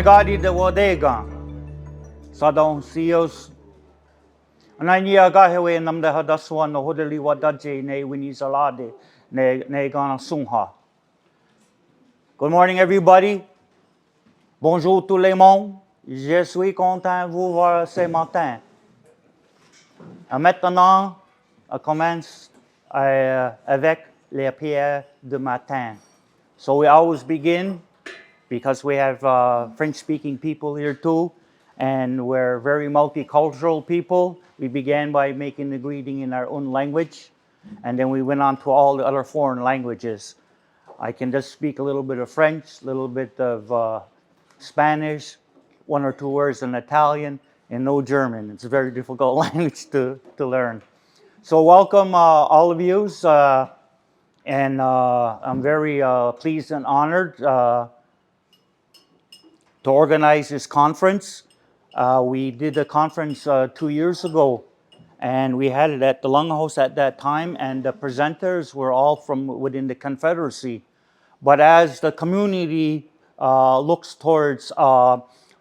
Anagadi de Wadega, Sadon Seals, Anania Gahewe and Namda Hadaswan, the Hodeli Wadaje, Ne Winizalade, Ne Gana Sungha. Good morning, everybody. Bonjour tout le monde. Je suis content de vous voir ce matin. Maintenant, on commence avec les prières de matin. So we always begin, because we have French-speaking people here too, and we're very multicultural people. We began by making the greeting in our own language, and then we went on to all the other foreign languages. I can just speak a little bit of French, a little bit of Spanish, one or two words in Italian, and no German. It's a very difficult language to learn. So welcome all of you, and I'm very pleased and honored to organize this conference. We did the conference 2 years ago, and we had it at the Longhouse at that time, and the presenters were all from within the Confederacy. But as the community looks towards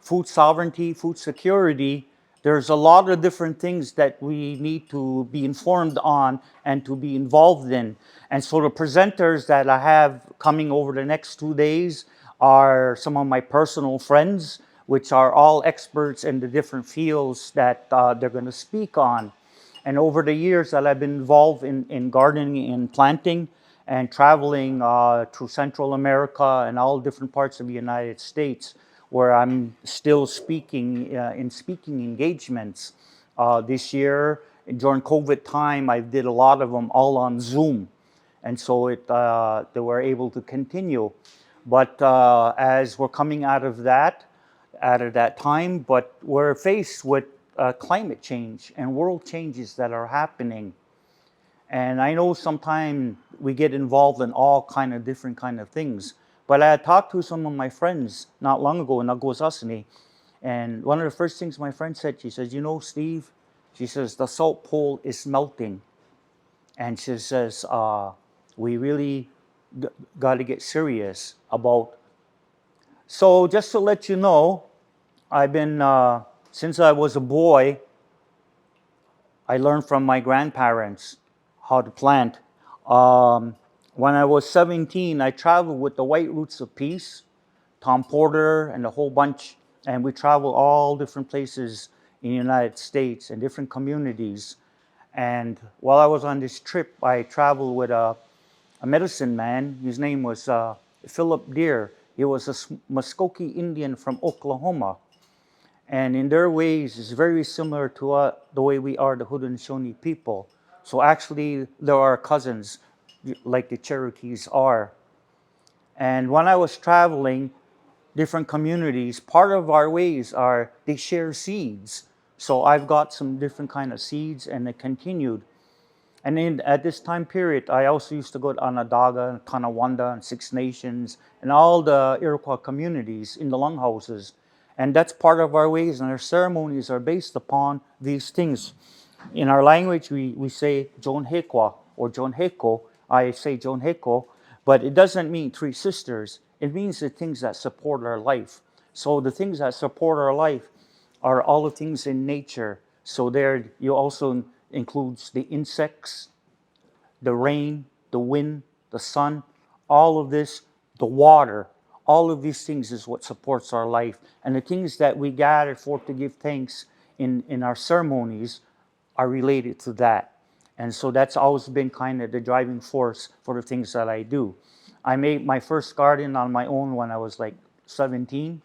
food sovereignty, food security, there's a lot of different things that we need to be informed on and to be involved in. And so the presenters that I have coming over the next 2 days are some of my personal friends, which are all experts in the different fields that they're going to speak on. And over the years that I've been involved in gardening and planting and traveling through Central America and all different parts of the United States, where I'm still speaking in speaking engagements. This year, during COVID time, I did a lot of them all on Zoom. And so they were able to continue. But as we're coming out of that time, but we're faced with climate change and world changes that are happening. And I know sometimes we get involved in all kind of different kind of things. But I had talked to some of my friends not long ago in Agosasani, and one of the first things my friend said, she says, you know, Steve, she says, the salt pole is melting. And she says, we really got to get serious about. So just to let you know, I've been, since I was a boy, I learned from my grandparents how to plant. When I was 17, I traveled with the White Roots of Peace, Tom Porter and a whole bunch, and we traveled all different places in the United States and different communities. And while I was on this trip, I traveled with a medicine man. His name was Philip Deere. He was a Muskogee Indian from Oklahoma. And in their ways, it's very similar to the way we are, the Haudenosaunee people. So actually, there are cousins, like the Cherokees are. And when I was traveling different communities, part of our ways are they share seeds. So I've got some different kind of seeds, and it continued. And at this time period, I also used to go to Onondaga, and Tonawanda, and Six Nations, and all the Iroquois communities in the longhouses. And that's part of our ways, and our ceremonies are based upon these things. In our language, we say John Hekwa or John Heko. I say John Heko, but it doesn't mean three sisters. It means the things that support our life. So the things that support our life are all the things in nature. So there you also includes the insects, the rain, the wind, the sun, all of this, the water. All of these things is what supports our life. And the things that we gather for to give thanks in our ceremonies are related to that. And so that's always been kind of the driving force for the things that I do. I made my first garden on my own when I was like 17.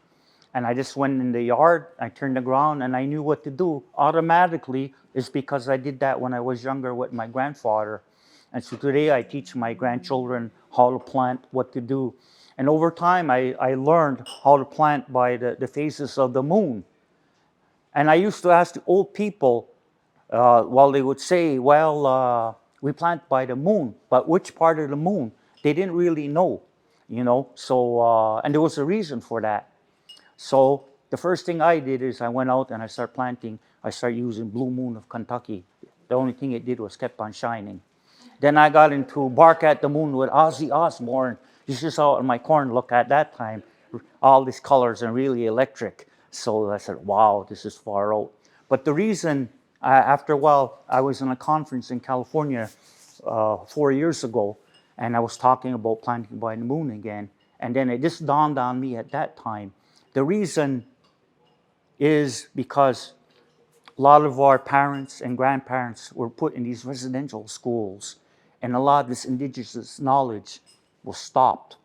And I just went in the yard, I turned the ground, and I knew what to do automatically. Is because I did that when I was younger with my grandfather. And so today I teach my grandchildren how to plant, what to do. And over time, I learned how to plant by the phases of the moon. And I used to ask the old people, while they would say, well, we plant by the moon, but which part of the moon? They didn't really know, you know. So, and there was a reason for that. So the first thing I did is I went out and I started planting. I started using Blue Moon of Kentucky. The only thing it did was kept on shining. Then I got into Bark at the Moon with Ozzy Osbourne. You just saw it in my corn look at that time. all these colors and really electric. So I said, wow, this is far out. But the reason, after a while, I was in a conference in California 4 years ago, and I was talking about planting by the moon again. And then it just dawned on me at that time. The reason is because a lot of our parents and grandparents were put in these residential schools, and a lot of this indigenous knowledge was stopped.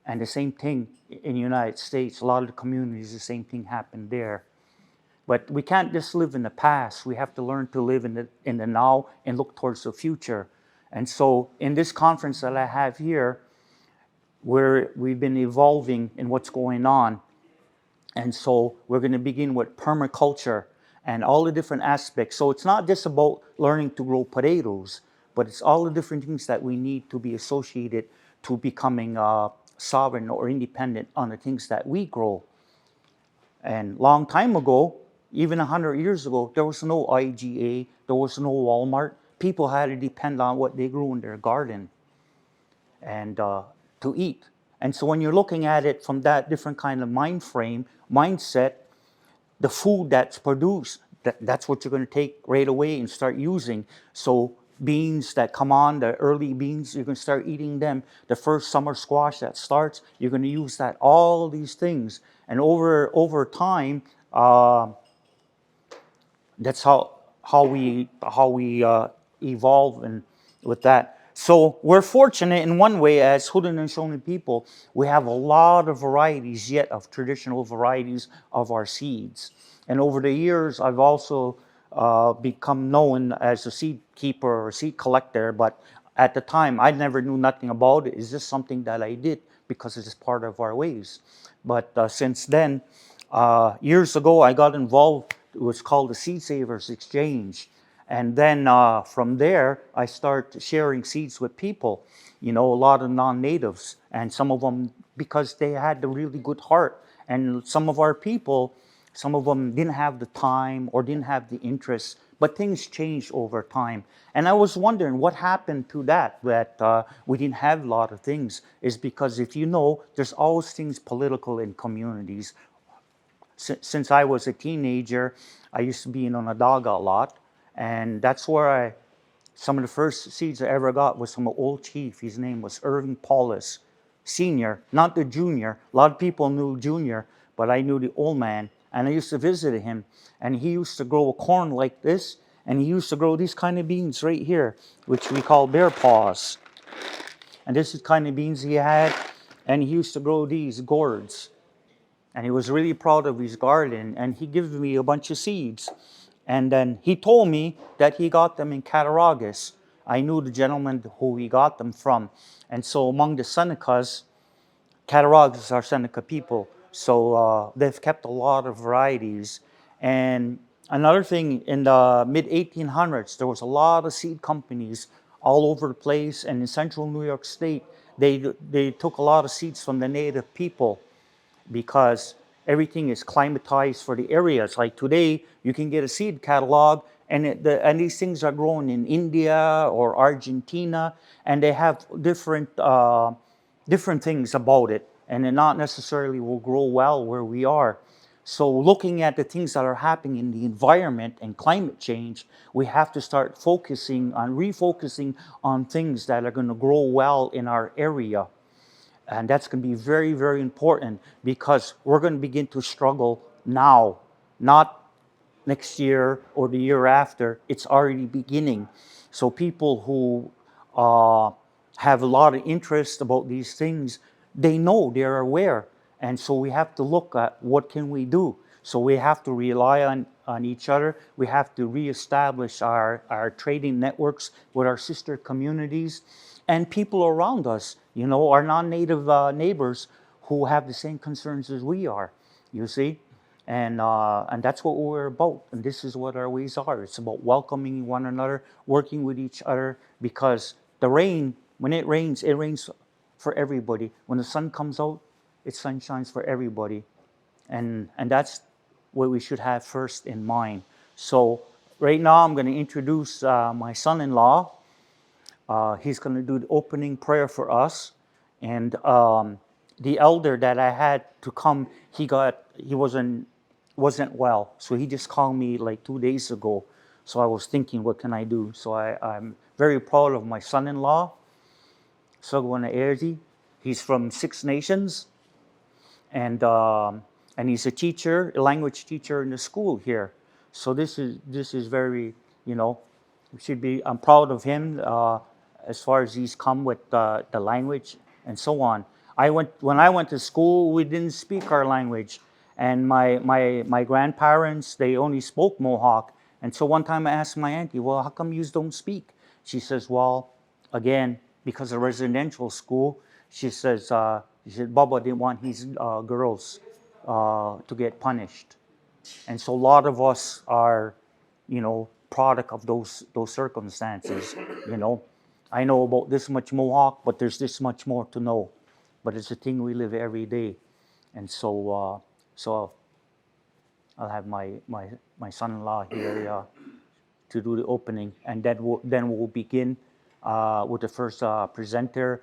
And the same thing in the United States, a lot of the communities, the same thing happened there. But we can't just live in the past. We have to learn to live in the now and look towards the future. And so in this conference that I have here, where we've been evolving in what's going on, and so we're going to begin with permaculture and all the different aspects. So it's not just about learning to grow potatoes, but it's all the different things that we need to be associated to becoming sovereign or independent on the things that we grow. And long time ago, even 100 years ago, there was no IGA, there was no Walmart. People had to depend on what they grew in their garden and to eat. And so when you're looking at it from that different kind of mindset, the food that's produced, that's what you're going to take right away and start using. So beans that come on, the early beans, you're going to start eating them. The first summer squash that starts, you're going to use that. All these things, and over time, that's how we evolve and with that. So we're fortunate in one way as Haudenosaunee people. We have a lot of varieties yet of traditional varieties of our seeds. And over the years, I've also become known as a seed keeper or seed collector. But at the time, I never knew nothing about it. It's just something that I did because it's part of our ways. But since then, years ago, I got involved. It was called the Seed Savers Exchange. And then from there, I started sharing seeds with people, a lot of non-natives. And some of them, because they had the really good heart. And some of our people, some of them didn't have the time or didn't have the interest. But things changed over time. And I was wondering what happened to that we didn't have a lot of things. Is because if you know, there's always things political in communities. Since I was a teenager, I used to be in Onondaga a lot. And that's where some of the first seeds I ever got was from an old chief. His name was Irving Paulus, Senior, not the junior. A lot of people knew junior, but I knew the old man. And I used to visit him. And he used to grow a corn like this. And he used to grow these kind of beans right here, which we call bear paws. And this is the kind of beans he had. And he used to grow these gourds. And he was really proud of his garden. And he gave me a bunch of seeds. And then he told me that he got them in Cattaraugus. I knew the gentleman who he got them from. And so among the Senecas, Cattaraugus are Seneca people. So they've kept a lot of varieties. And another thing, in the mid-1800s, there was a lot of seed companies all over the place. And in central New York State, they took a lot of seeds from the native people, because everything is climatized for the areas. Like today, you can get a seed catalog, and these things are grown in India or Argentina, and they have different things about it, and it not necessarily will grow well where we are. So looking at the things that are happening in the environment and climate change, we have to start refocusing on things that are going to grow well in our area. And that's going to be very, very important, because we're going to begin to struggle now, not next year or the year after. It's already beginning. So people who have a lot of interest about these things, they know, they're aware. And so we have to look at what can we do. So we have to rely on each other. We have to reestablish our trading networks with our sister communities and people around us, our non-native neighbors who have the same concerns as we are, you see? And that's what we're about. And this is what our ways are. It's about welcoming one another, working with each other, because the rain, when it rains for everybody. When the sun comes out, it sunshines for everybody. And that's what we should have first in mind. So right now I'm going to introduce my son-in-law. He's going to do the opening prayer for us. And the elder that I had to come, he wasn't well, so he just called me like 2 days ago. So I was thinking, what can I do? So I'm very proud of my son-in-law, Sogwana Erdi. He's from Six Nations, and he's a teacher, a language teacher in the school here. So this is very, you know, should be. I'm proud of him as far as he's come with the language and so on. When I went to school, we didn't speak our language, and my grandparents, they only spoke Mohawk. And so one time I asked my auntie, well, how come you don't speak? She says, well, again, because of residential school, she said Baba didn't want his girls to get punished. And so a lot of us are, product of those circumstances. You know, I know about this much Mohawk, but there's this much more to know. But it's a thing we live every day, and so I'll have my son-in-law here to do the opening, and then we'll begin with the first presenter,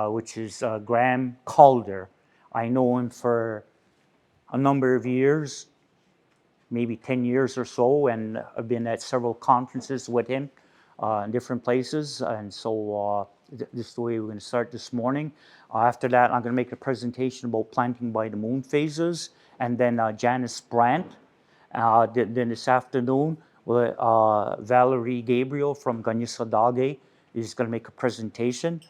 which is Graham Calder. I know him for a number of years, maybe 10 years or so, and I've been at several conferences with him in different places. And so this is the way we're going to start this morning. After that, I'm going to make a presentation about planting by the moon phases, and then Janice Brandt. Then this afternoon, Valerie Gabriel from Ganyasadage is going to make a presentation.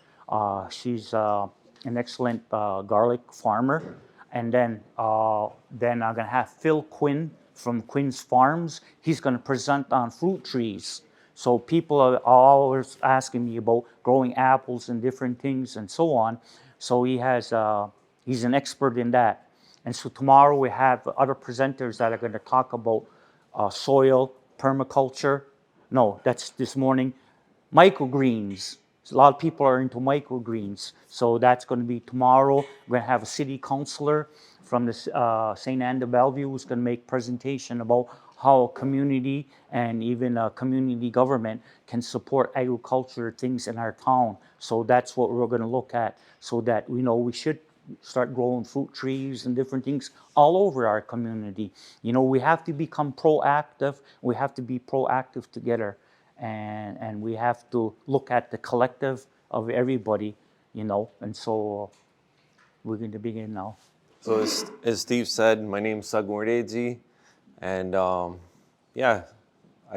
She's an excellent garlic farmer. And then I'm going to have Phil Quinn from Quinn's Farms. He's going to present on fruit trees. So people are always asking me about growing apples and different things and so on. So he's an expert in that. And so tomorrow we have other presenters that are going to talk about soil, permaculture. No, that's this morning. Microgreens. A lot of people are into microgreens. So that's going to be tomorrow. We're going to have a city councilor from the St. Anne de Bellevue who's going to make a presentation about how a community and even a community government can support agriculture things in our town. So that's what we're going to look at, so that we should start growing fruit trees and different things all over our community. We have to become proactive. We have to be proactive together. And we have to look at the collective of everybody, and so we're going to begin now. So as Steve said, my name's Sagmordedzi, and I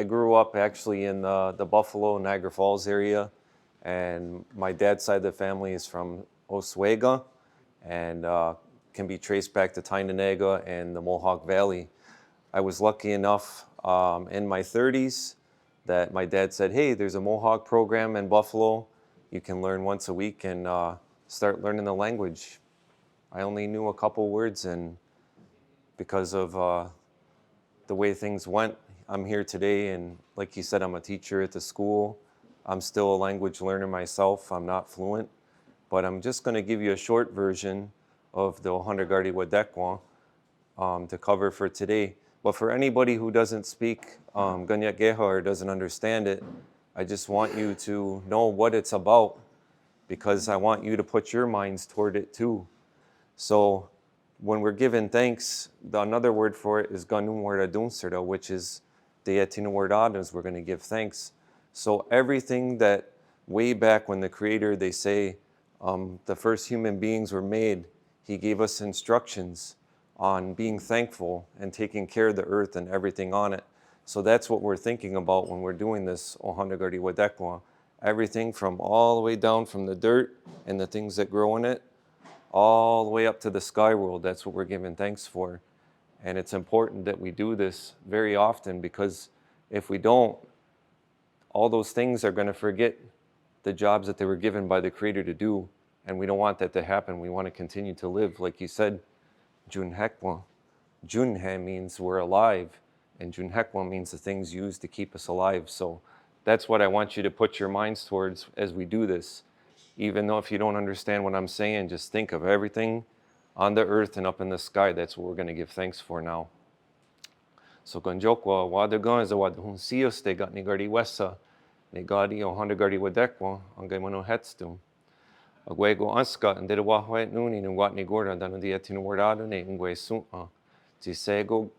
grew up actually in the Buffalo, Niagara Falls area, and my dad's side of the family is from Oswego, and can be traced back to Tyndonega and the Mohawk Valley. I was lucky enough in my 30s that my dad said, hey, there's a Mohawk program in Buffalo. You can learn once a week and start learning the language. I only knew a couple words, and because of the way things went, I'm here today. And like you said, I'm a teacher at the school. I'm still a language learner myself. I'm not fluent, but I'm just going to give you a short version of the Ohanagari Wadekwa to cover for today. But for anybody who doesn't speak Ganyak Geha or doesn't understand it, I just want you to know what it's about, because I want you to put your minds toward it too. So when we're giving thanks, another word for it is Ganum Wardadunsarda, which is Deatinu Wardadas, we're going to give thanks. So everything that way back when the Creator, they say, the first human beings were made, He gave us instructions on being thankful and taking care of the earth and everything on it. So that's what we're thinking about when we're doing this Ohanagari Wadekwa. Everything from all the way down from the dirt and the things that grow in it, all the way up to the sky world. That's what we're giving thanks for. And it's important that we do this very often, because if we don't, all those things are going to forget the jobs that they were given by the Creator to do. And we don't want that to happen. We want to continue to live. Like you said, Junhekwa. Junhe means we're alive, and Junhekwa means the things used to keep us alive. So that's what I want you to put your minds towards as we do this. Even though if you don't understand what I'm saying, just think of everything on the earth and up in the sky. That's what we're going to give thanks for now. So Ganjokwa, Wadagan is a Wadhunsios de Gatnigari Wesa, Negadi Ohandagari Wadekwa, Angaimano Hetstum. Agwego anska and did a wahwet noon in Watney Gorda than the Atinwardado ne Ungwe Sun Tisego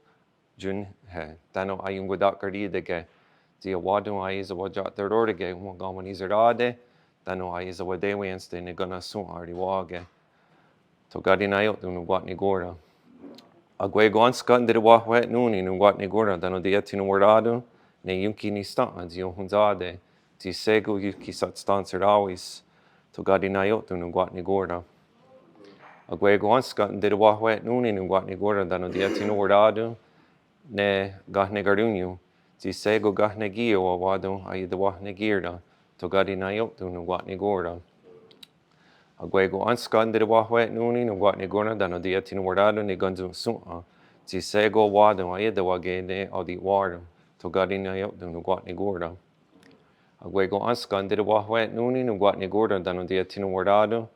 Jun he Dano Ayun Gudakardi de ge Dia Wadu Aiza Wajat their ordige Wagamanizade Dano Aiza Wadewenste Nigana Sun Ardi Wage Togadi Nayot in Watney Gorda Agwego anska and did a wahwet noon in Watney Gorda than the Atinwardado ne Yunki Nistan Dio Hunzade Tisego Yuki Sat Stancer always Togadi Nayot in Watney Gorda Agwego anska and did a wahwet noon in Watney Gorda than the Atinwardado ne gahne garunyu ti sego gahne gio o wado ai de wahne girda to gadi na yoptu no watni gorda agwego anska de wahwe nuni no watni gorda dano dia tin wardado ne ganzu su'a ti sego wado ai de wagene o di wardo to gadi na yoptu no watni gorda agwego anska de wahwe nuni no watni gorda dano dia tin wardado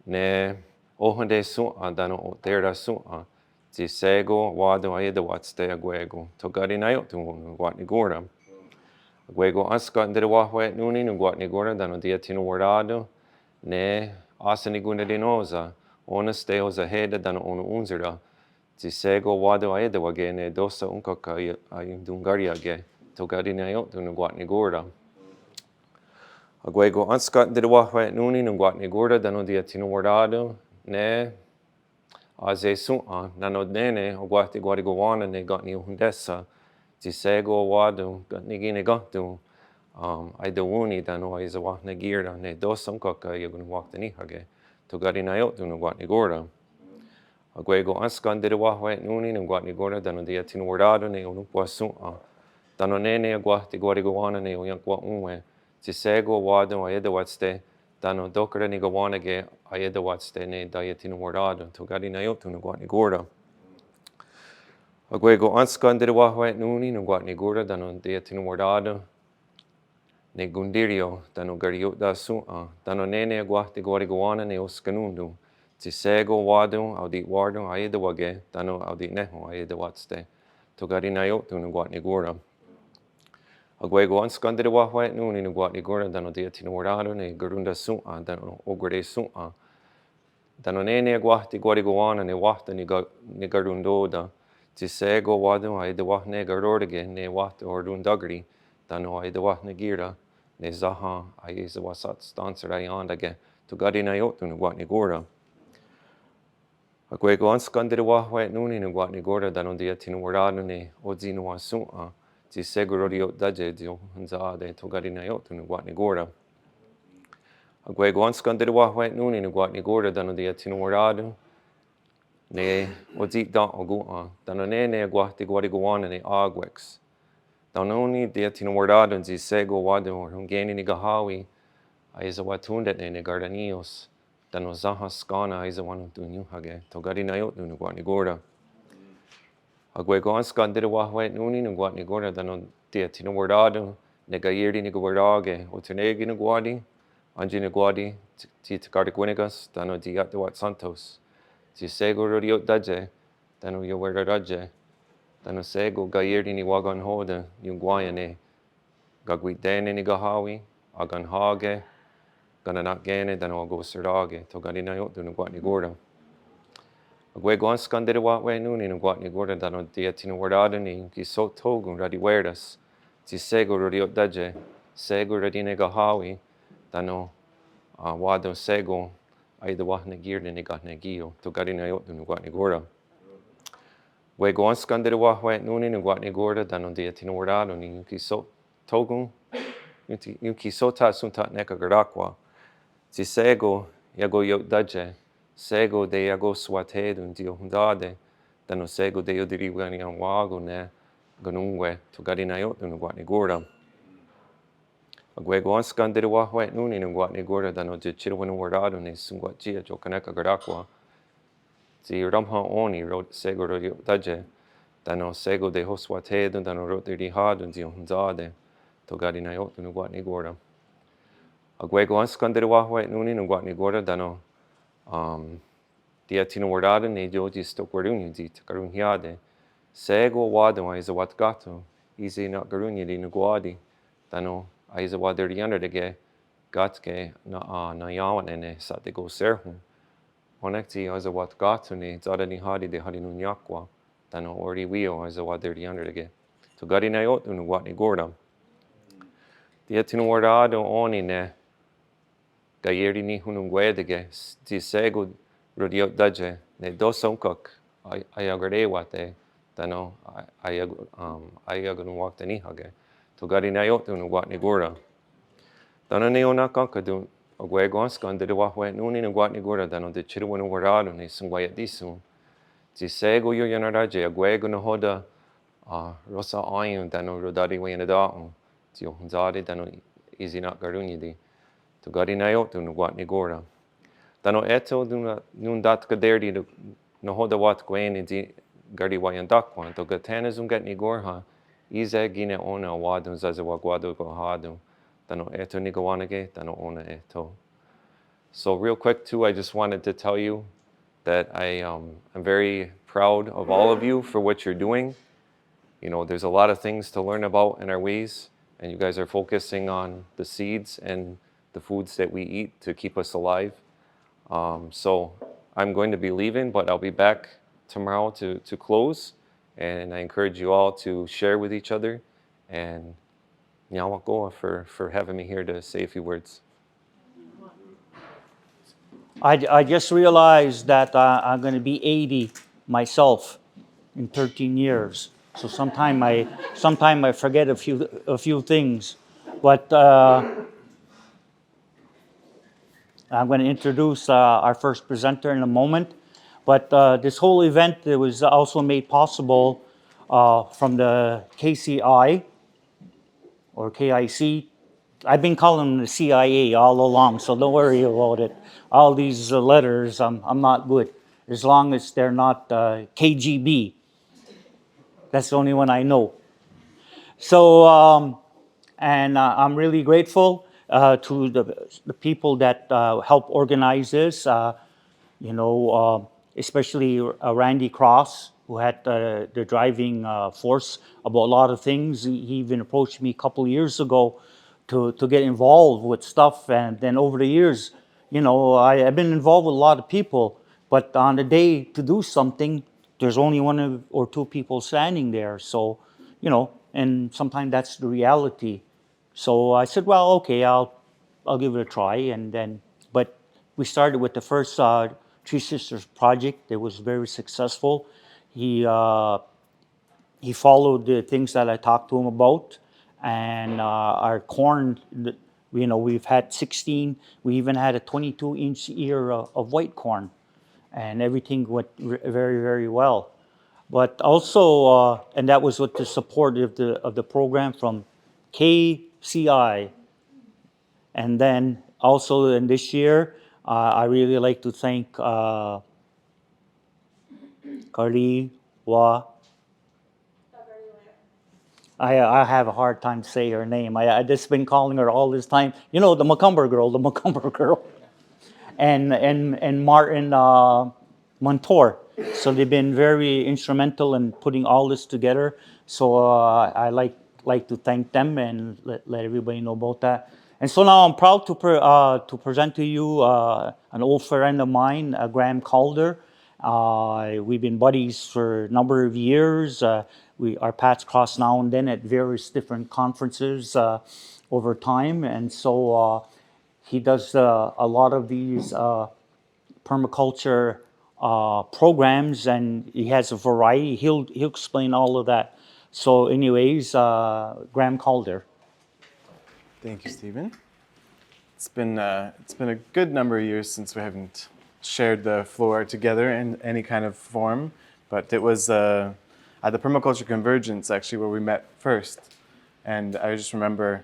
ne ohande su'a dano o terda su'a Ti sego wado ai de watste agwego to gadi na yotu watni gorda agwego aska de wahwe nuni no watni gorda dano dia tino wardado ne asani guna dinosa ona steosa heda dano ono unzira ti sego wado ai de wagene dosa unka kai ai dungaria ge to gadi na yotu watni gorda agwego aska de wahwe nuni no watni gorda dano dia tino wardado ne Aze su'a nano nene o guati guariguana ne gotni hundessa ti sego wadu gotni gine gotu ai de wuni dano ai za wahna girda ne dosan koka yagun wakta ni hage to gari na yotu no guatni gorda agwego askan de wahwe nuni no guatni gorda dano dia tin wardado ne unupwa su'a dano nene o guati guariguana ne o yankwa unwe ti sego wadu ai de watste Dano dokara ni gawana ge ayeda watste ne dayatin wardado to gadi na yotu no guatni gorda agwego anskan de wahwe nuni no guatni gorda dano dayatin wardado ne gundirio dano gario da su'a dano nene guati guariguana ne oskanundu ti sego wadu audi wardo ayeda wage dano audi neho ayeda watste to gadi na yotu no guatni gorda agwego anskan de wahwe nuni no guatni gorda dano dayatin wardado ne garunda su'a dano ograde su'a dano nene guati guariguana ne wahta ni garundoda ti sego wadu ai de wahne garordige ne wahta ordundagri dano ai de wahne gira ne zaha ai za wasat stancer ai andage to gadi na yotu no guatni gorda agwego anskan de wahwe nuni no guatni gorda dano dayatin wardado ne odzino su'a ti seguro di daje dio hanzade to gadi na yotu no guatni gorda agwego anskan de wahwe nuni no guatni gorda dano dia tin wardado ne odzit da ogua dano ne guati guariguana ne agwex dano ni dia tin wardado zi sego wado hungeni ni gahawi aiza watunda ne gardanios dano zaha skana aiza wanu dunyu hage to gadi na yotu no guatni gorda agwego anskan de wahwe nuni no guatni gorda dano dia tin wardado ne gayirdi ni guardage o tenegi no guadi Anji ni guadi ti takardiquinigas dano diat de wat santos ti sego rodio daje dano yo werda daje dano sego gayirdi ni wagan hoda yung guayane gagwidene ni gahawi agan hage gananak gene dano ago serdage to gadi na yotu no guatni gorda agwego anskan de watwe nuni no guatni gorda dano dia tin wardado ni ki so togun radi werdas ti sego rodio daje sego radine gahawi dano wado sego ai de wahne girde ni gahne gio to gadi na yotu no guatni gorda wego anskan de wahwe nuni no guatni gorda dano dia tin wardado ni yuki so togun yuki so ta sunta neka gardakwa ti sego yago yot daje sego de yago swate dun dio hundade dano sego de yodiri wani an wago ne ganungwe to gadi na yotu no guatni gorda agwego anskan de wahwe nuni no guatni gorda dano de chirwan wardado ne sungwatia jo kaneka gardakwa ti ramha oni ro sego ro daje dano sego de hoswate dano ro de hadu dio hundade to gadi na yotu no guatni gorda agwego anskan de wahwe nuni no guatni gorda dano dia tino wardado ne joji sto guaruni di takarunhiade sego wado ai za watgato easy na garuni di no guadi dano ai za wader yonder de ge gatke na yawan ene sa te go serhun. Onekti oza wat gatuni zada ni hadi de hadi nun yakwa. Tano ori wio oza wat dirty underdige. To gari na yot unu wat ni gordam. Dia tinu wardado oni ne. Gayeri ni hunung wedige. Ti sego rodiot daje. Ne dosonkok ayagare wate. Tano ayagun wakta ni hage. To gari na yot unu wat ni gordam. Tano ne onakanka dun. Ogwegonskan de wahwe nuni ni wat ni gordam. Tano de chiruwanu wardado ni sungwayat disun. Ti sego yo yanaraje. Agwego no hoda. Rosa ayun tano rodari wayana daun. Ti ohunzade tano easy not garuni di. To gari na yot unu wat ni gordam. Tano eto nun dat kaderdi no hoda wat gweni di gari wayan dakwan. To gatana zungat ni gorha. Ize gine ona wadun zaza wagwado go hadun. Tano eto ni gawanage, tano ona eto. So real quick too, I just wanted to tell you that I'm very proud of all of you for what you're doing. You know, there's a lot of things to learn about in our ways, and you guys are focusing on the seeds and the foods that we eat to keep us alive. So I'm going to be leaving, but I'll be back tomorrow to close. And I encourage you all to share with each other. And Nyawakoa for having me here to say a few words. I just realized that I'm going to be 80 myself in 13 years. So sometime I forget a few things, but I'm going to introduce our first presenter in a moment. But this whole event was also made possible from the KCI or KIC. I've been calling them the CIA all along, so don't worry about it. All these letters, I'm not good, as long as they're not KGB. That's the only one I know. So, and I'm really grateful to the people that helped organize this, especially Randy Cross, who had the driving force about a lot of things. He even approached me a couple of years ago to get involved with stuff. And then over the years, I've been involved with a lot of people, but on the day to do something, there's only one or two people standing there. So, and sometimes that's the reality. So I said, well, okay, I'll give it a try. And then, but we started with the first Three Sisters project. It was very successful. He followed the things that I talked to him about. And our corn, we've had 16. We even had a 22-inch ear of white corn. And everything went very, very well. But also, and that was with the support of the program from KCI. And then also in this year, I really like to thank Kari Wa. I have a hard time to say her name. I just been calling her all this time. The McComber girl. And Martin Montour. So they've been very instrumental in putting all this together. So I like to thank them and let everybody know about that. And so now I'm proud to present to you an old friend of mine, Graham Calder. We've been buddies for a number of years. Our paths cross now and then at various different conferences over time. And so he does a lot of these permaculture programs, and he has a variety. He'll explain all of that. So anyways, Graham Calder. Thank you, Stephen. It's been a good number of years since we haven't shared the floor together in any kind of form, but it was at the Permaculture Convergence actually where we met first. And I just remember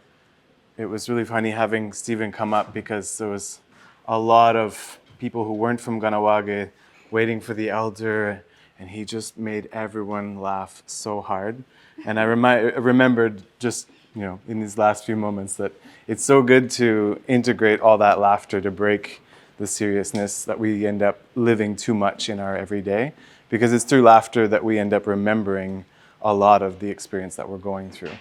it was really funny having Stephen come up because there was a lot of people who weren't from Ganawage waiting for the elder, and he just made everyone laugh so hard. And I remembered just in these last few moments that it's so good to integrate all that laughter to break the seriousness that we end up living too much in our everyday, because it's through laughter that we end up remembering a lot of the experience that we're going through.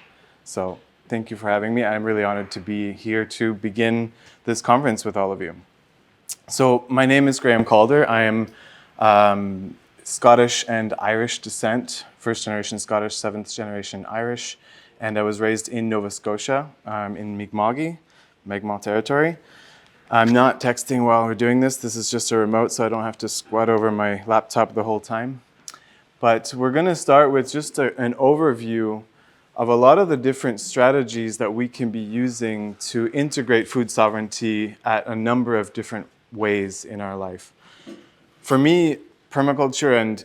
So Thank you for having me. I'm really honored to be here to begin this conference with all of you. So my name is Graham Calder. I am Scottish and Irish descent, first generation Scottish, seventh generation Irish, and I was raised in Nova Scotia, in Mi'kmaq territory. I'm not texting while we're doing this. This is just a remote, so I don't have to squat over my laptop the whole time. But we're going to start with just an overview of a lot of the different strategies that we can be using to integrate food sovereignty at a number of different ways in our life. For me, permaculture and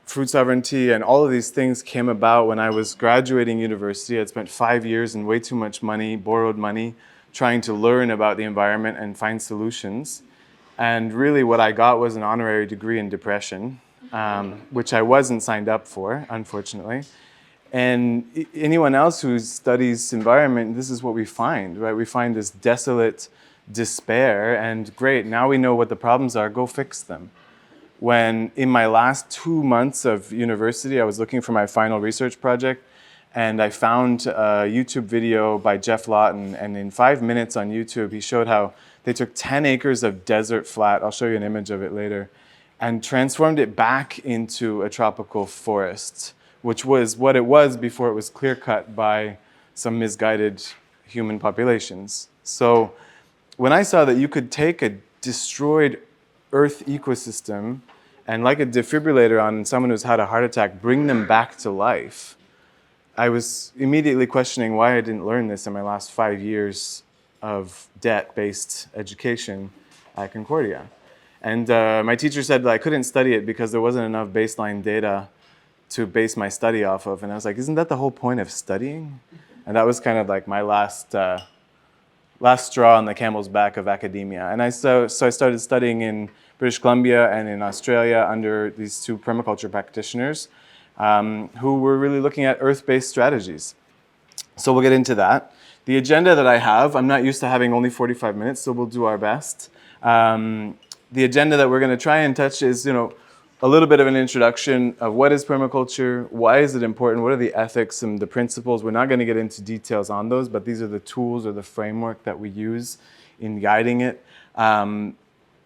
food sovereignty and all of these things came about when I was graduating university. I'd spent 5 years and way too much money, borrowed money, trying to learn about the environment and find solutions. And really what I got was an honorary degree in depression, which I wasn't signed up for, unfortunately. And anyone else who studies environment, this is what we find, right? We find this desolate despair, and great, now we know what the problems are, go fix them. When in my last 2 months of university, I was looking for my final research project, and I found a YouTube video by Jeff Lawton, and in 5 minutes on YouTube, he showed how they took 10 acres of desert flat, I'll show you an image of it later, and transformed it back into a tropical forest, which was what it was before it was clear-cut by some misguided human populations. So when I saw that you could take a destroyed Earth ecosystem and like a defibrillator on someone who's had a heart attack, bring them back to life, I was immediately questioning why I didn't learn this in my last 5 years of debt-based education at Concordia. And my teacher said that I couldn't study it because there wasn't enough baseline data to base my study off of. And I was like, isn't that the whole point of studying? And that was kind of like my last straw on the camel's back of academia. And so I started studying in British Columbia and in Australia under these two permaculture practitioners who were really looking at earth-based strategies. So we'll get into that. The agenda that I have, I'm not used to having only 45 minutes, so we'll do our best. The agenda that we're going to try and touch is, a little bit of an introduction of what is permaculture, why is it important, what are the ethics and the principles. We're not going to get into details on those, but these are the tools or the framework that we use in guiding it.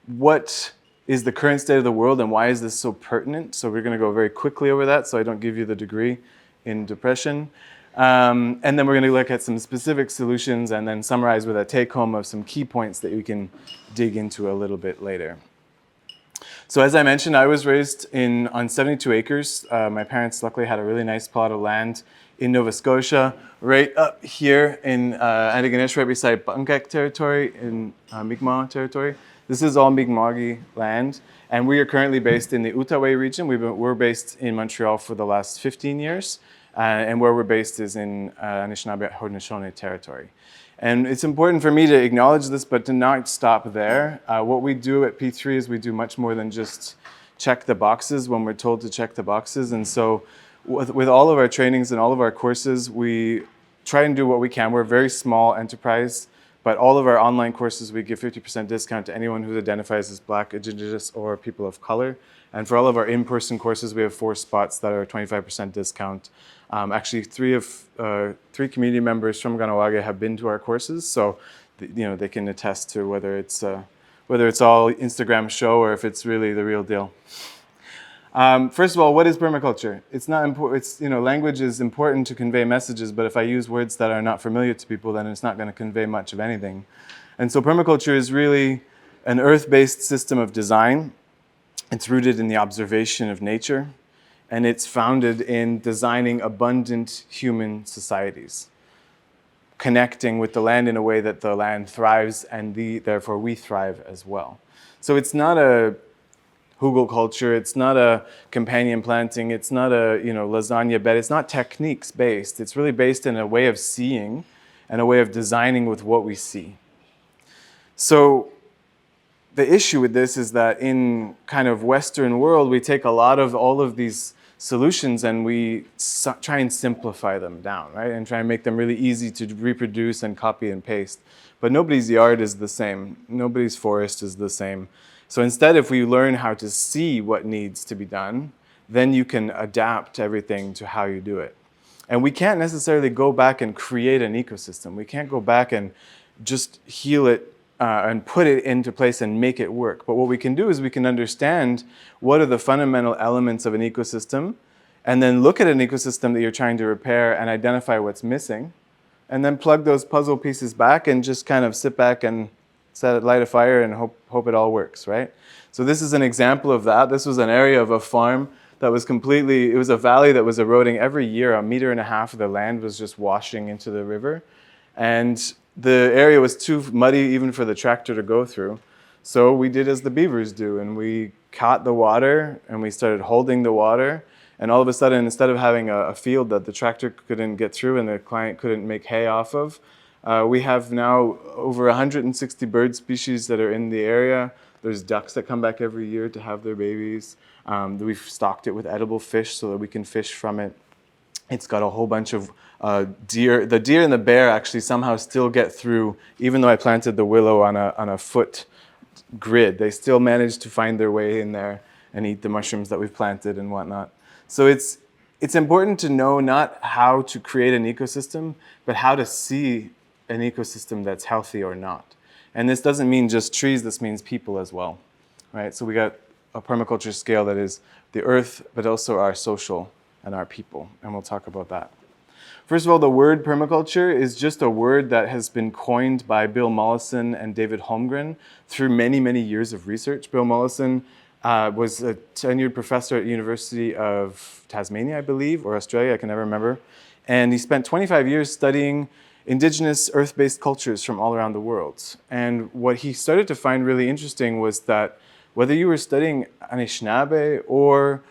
What is the current state of the world and why is this so pertinent? So we're going to go very quickly over that so I don't give you the degree in depression. And then we're going to look at some specific solutions and then summarize with a take-home of some key points that we can dig into a little bit later. So as I mentioned, I was raised on 72 acres. My parents luckily had a really nice plot of land in Nova Scotia, right up here in Antigonish, right beside Punkak territory in Mi'kmaq territory. This is all Mi'kmaq land, and we are currently based in the Outaouais region. We're based in Montreal for the last 15 years, and where we're based is in Anishinaabe Haudenosaunee territory. And it's important for me to acknowledge this, but to not stop there. What we do at P3 is we do much more than just check the boxes when we're told to check the boxes. And so with all of our trainings and all of our courses, we try and do what we can. We're a very small enterprise, but all of our online courses, we give 50% discount to anyone who identifies as Black, Indigenous, or people of color. And for all of our in-person courses, we have 4 spots that are 25% discount. Actually, 3 community members from Ganawage have been to our courses, so they can attest to whether it's all Instagram show or if it's really the real deal. First of all, what is permaculture? It's not important. Language is important to convey messages, but if I use words that are not familiar to people, then it's not going to convey much of anything. And so permaculture is really an earth-based system of design. It's rooted in the observation of nature, and it's founded in designing abundant human societies, connecting with the land in a way that the land thrives and therefore we thrive as well. So it's not a hugel culture, it's not a companion planting, it's not a lasagna bed, it's not techniques based. It's really based in a way of seeing and a way of designing with what we see. So the issue with this is that in kind of Western world, we take a lot of all of these solutions and we try and simplify them down, right? And try and make them really easy to reproduce and copy and paste. But nobody's yard is the same. Nobody's forest is the same. So instead, if we learn how to see what needs to be done, then you can adapt everything to how you do it. And we can't necessarily go back and create an ecosystem. We can't go back and just heal it and put it into place and make it work. But what we can do is we can understand what are the fundamental elements of an ecosystem, and then look at an ecosystem that you're trying to repair and identify what's missing, and then plug those puzzle pieces back and just kind of sit back and light a fire and hope it all works, right? So this is an example of that. This was an area of a farm that was completely, it was a valley that was eroding every year. 1.5 meters of the land was just washing into the river. And the area was too muddy even for the tractor to go through. So we did as the beavers do, and we caught the water and we started holding the water. And all of a sudden, instead of having a field that the tractor couldn't get through and the client couldn't make hay off of, we have now over 160 bird species that are in the area. There's ducks that come back every year to have their babies. We've stocked it with edible fish so that we can fish from it. It's got a whole bunch of deer. The deer and the bear actually somehow still get through, even though I planted the willow on a foot grid. They still manage to find their way in there and eat the mushrooms that we've planted and whatnot. So it's important to know not how to create an ecosystem, but how to see an ecosystem that's healthy or not. And this doesn't mean just trees, this means people as well, right? So we got a permaculture scale that is the earth, but also our social and our people, and we'll talk about that. First of all, the word permaculture is just a word that has been coined by Bill Mollison and David Holmgren through many, many years of research. Bill Mollison was a tenured professor at University of Tasmania, I believe, or Australia, I can never remember. And he spent 25 years studying indigenous earth-based cultures from all around the world. And what he started to find really interesting was that whether you were studying Anishinaabe or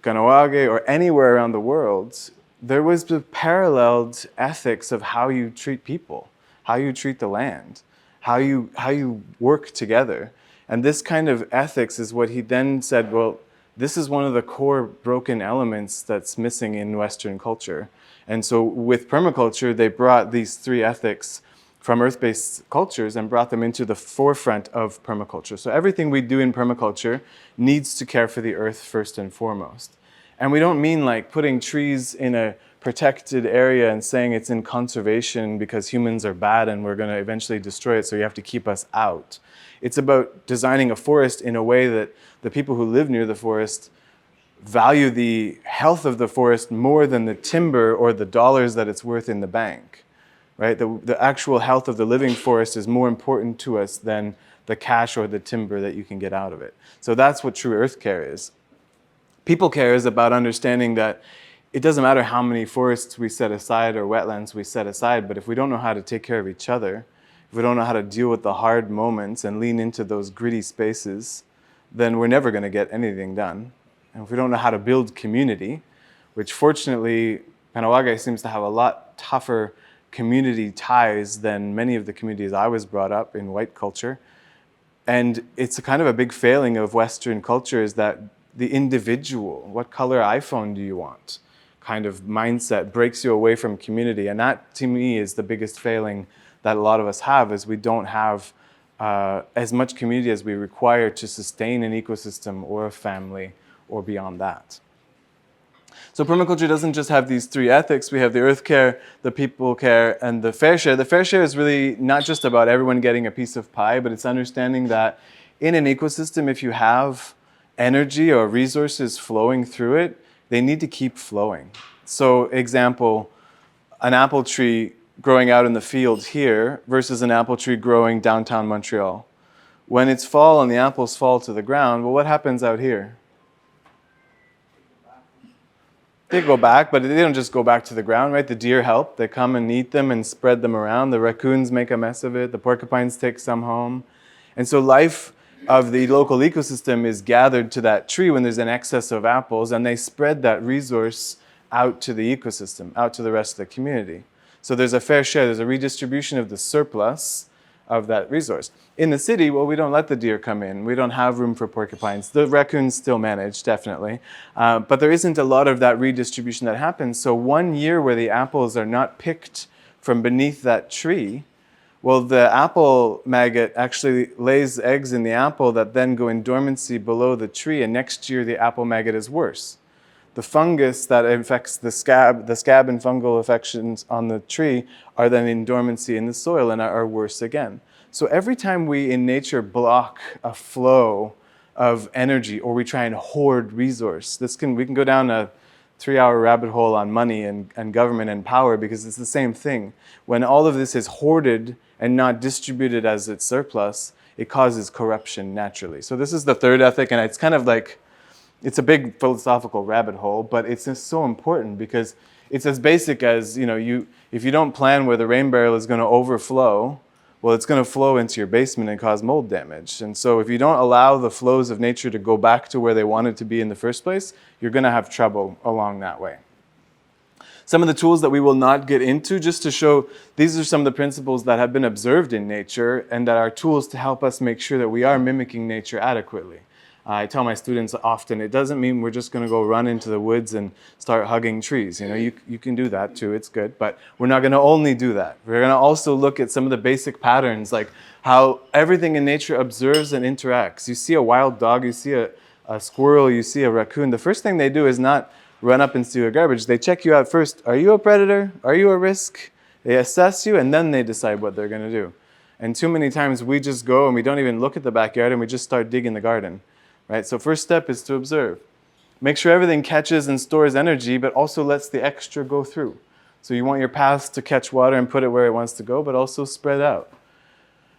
Kahnawake or anywhere around the world, there was the paralleled ethics of how you treat people, how you treat the land, how you work together. And this kind of ethics is what he then said, well, this is one of the core broken elements that's missing in Western culture. And so with permaculture, they brought these 3 ethics from earth-based cultures and brought them into the forefront of permaculture. So everything we do in permaculture needs to care for the earth first and foremost. And we don't mean like putting trees in a protected area and saying it's in conservation because humans are bad and we're going to eventually destroy it, so you have to keep us out. It's about designing a forest in a way that the people who live near the forest value the health of the forest more than the timber or the dollars that it's worth in the bank, right? The actual health of the living forest is more important to us than the cash or the timber that you can get out of it. So that's what true earth care is. People care is about understanding that it doesn't matter how many forests we set aside or wetlands we set aside, but if we don't know how to take care of each other, if we don't know how to deal with the hard moments and lean into those gritty spaces, then we're never going to get anything done. And if we don't know how to build community, which fortunately Kahnawake seems to have a lot tougher community ties than many of the communities I was brought up in white culture. And it's a kind of a big failing of Western culture is that the individual, what color iPhone do you want, kind of mindset breaks you away from community. And that to me is the biggest failing that a lot of us have, is we don't have as much community as we require to sustain an ecosystem or a family or beyond that. So permaculture doesn't just have these 3 ethics. We have the earth care, the people care, and the fair share. The fair share is really not just about everyone getting a piece of pie, but it's understanding that in an ecosystem, if you have energy or resources flowing through it, they need to keep flowing. So example, an apple tree growing out in the field here versus an apple tree growing downtown Montreal. When it's fall and the apples fall to the ground, well, what happens out here? They go back, but they don't just go back to the ground, right? The deer help. They come and eat them and spread them around. The raccoons make a mess of it. The porcupines take some home. And so life of the local ecosystem is gathered to that tree when there's an excess of apples, and they spread that resource out to the ecosystem, out to the rest of the community. So there's a fair share. There's a redistribution of the surplus of that resource. In the city, well, we don't let the deer come in. We don't have room for porcupines. The raccoons still manage, definitely. But there isn't a lot of that redistribution that happens. So 1 year where the apples are not picked from beneath that tree, well, the apple maggot actually lays eggs in the apple that then go in dormancy below the tree, and next year the apple maggot is worse. the fungus that infects the scab and fungal infections on the tree are then in dormancy in the soil and are worse again. So every time we in nature block a flow of energy or we try and hoard resource, we can go down a 3-hour rabbit hole on money and government and power, because it's the same thing. When all of this is hoarded and not distributed as its surplus, it causes corruption naturally. So this is the third ethic, and it's kind of like, it's a big philosophical rabbit hole, but it's just so important because it's as basic as, if you don't plan where the rain barrel is going to overflow, well, it's going to flow into your basement and cause mold damage. And so if you don't allow the flows of nature to go back to where they wanted to be in the first place, you're going to have trouble along that way. Some of the tools that we will not get into, just to show, these are some of the principles that have been observed in nature and that are tools to help us make sure that we are mimicking nature adequately. I tell my students often, it doesn't mean we're just going to go run into the woods and start hugging trees. You can do that too, it's good, but we're not going to only do that. We're going to also look at some of the basic patterns, like how everything in nature observes and interacts. You see a wild dog, you see a squirrel, you see a raccoon. The first thing they do is not run up and steal your garbage. They check you out first. Are you a predator? Are you a risk? They assess you, and then they decide what they're going to do. And too many times we just go and we don't even look at the backyard and we just start digging the garden. Right? So first step is to observe. Make sure everything catches and stores energy, but also lets the extra go through. So you want your paths to catch water and put it where it wants to go, but also spread out.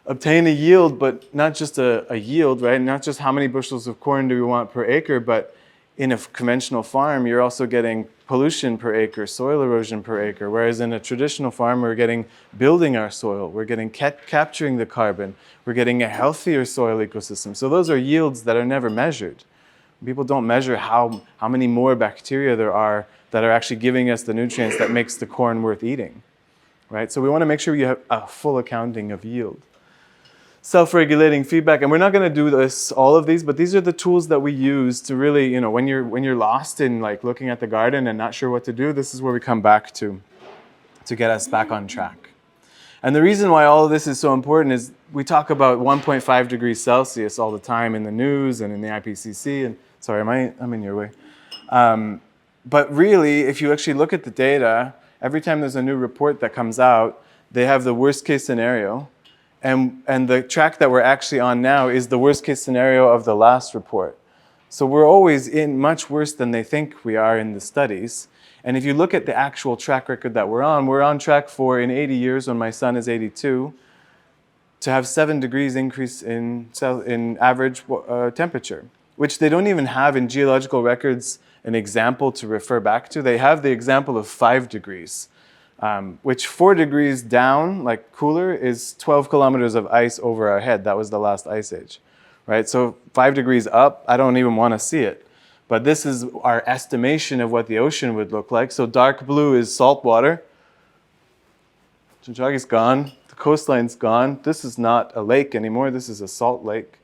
Obtain a yield, but not just a yield, right? Not just how many bushels of corn do we want per acre, but in a conventional farm, you're also getting pollution per acre, soil erosion per acre, whereas in a traditional farm, we're getting building our soil, we're getting capturing the carbon, we're getting a healthier soil ecosystem. So those are yields that are never measured. People don't measure how many more bacteria there are that are actually giving us the nutrients that makes the corn worth eating, right? So we want to make sure you have a full accounting of yield. Self-regulating feedback, and we're not going to do all of these, but these are the tools that we use to really, when you're lost in like looking at the garden and not sure what to do, this is where we come back to get us back on track. And the reason why all of this is so important is we talk about 1.5 degrees Celsius all the time in the news and in the IPCC. And sorry, I'm in your way. But really, if you actually look at the data, every time there's a new report that comes out, they have the worst case scenario. And the track that we're actually on now is the worst case scenario of the last report. So we're always in much worse than they think we are in the studies. And if you look at the actual track record that we're on track for, in 80 years, when my son is 82, to have 7 degrees increase in average temperature, which they don't even have in geological records an example to refer back to. They have the example of 5 degrees. Which 4 degrees down, like cooler, is 12 kilometers of ice over our head. That was the last ice age, right? So 5 degrees up, I don't even want to see it. But this is our estimation of what the ocean would look like. So dark blue is salt water. Chinchagi's gone. The coastline's gone. This is not a lake anymore. This is a salt lake.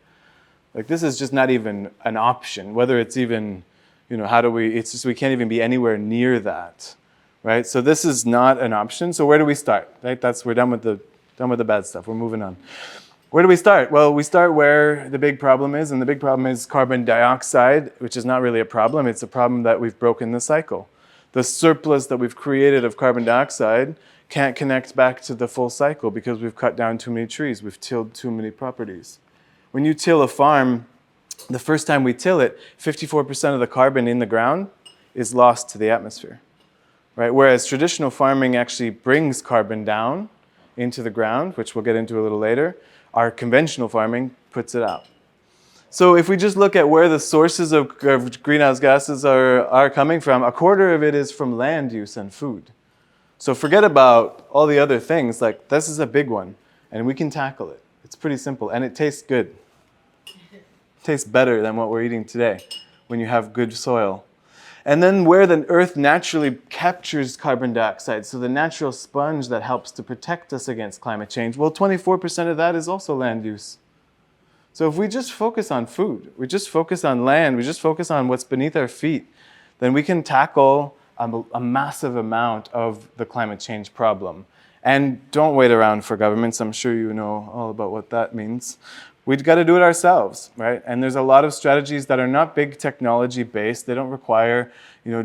Like, this is just not even an option. Whether it's even, it's just we can't even be anywhere near that. Right? So this is not an option. So where do we start? Right? We're done with the bad stuff. We're moving on. Where do we start? Well, we start where the big problem is, and the big problem is carbon dioxide, which is not really a problem. It's a problem that we've broken the cycle. The surplus that we've created of carbon dioxide can't connect back to the full cycle because we've cut down too many trees. We've tilled too many properties. When you till a farm, the first time we till it, 54% of the carbon in the ground is lost to the atmosphere. Right? Whereas traditional farming actually brings carbon down into the ground, which we'll get into a little later. Our conventional farming puts it out. So if we just look at where the sources of greenhouse gases are coming from, a quarter of it is from land use and food. So forget about all the other things. Like, this is a big one, and we can tackle it. It's pretty simple, and it tastes good. It tastes better than what we're eating today when you have good soil. And then where the earth naturally captures carbon dioxide, so the natural sponge that helps to protect us against climate change, well, 24% of that is also land use. So if we just focus on food, we just focus on land, we just focus on what's beneath our feet, then we can tackle a massive amount of the climate change problem. And don't wait around for governments. I'm sure you know all about what that means. we've got to do it ourselves, right? And there's a lot of strategies that are not big technology based. They don't require,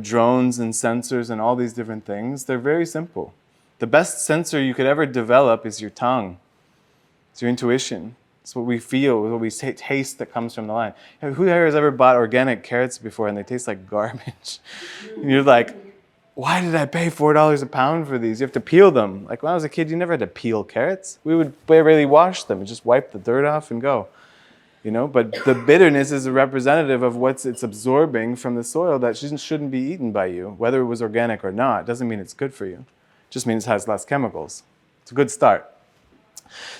drones and sensors and all these different things. They're very simple. The best sensor you could ever develop is your tongue. It's your intuition. It's what we feel, what we taste that comes from the land. Who here has ever bought organic carrots before and they taste like garbage? And you're like, why did I pay $4 a pound for these? You have to peel them. Like when I was a kid, you never had to peel carrots. We would barely wash them and just wipe the dirt off and go. But the bitterness is a representative of what it's absorbing from the soil that shouldn't be eaten by you, whether it was organic or not. Doesn't mean it's good for you. It just means it has less chemicals. It's a good start.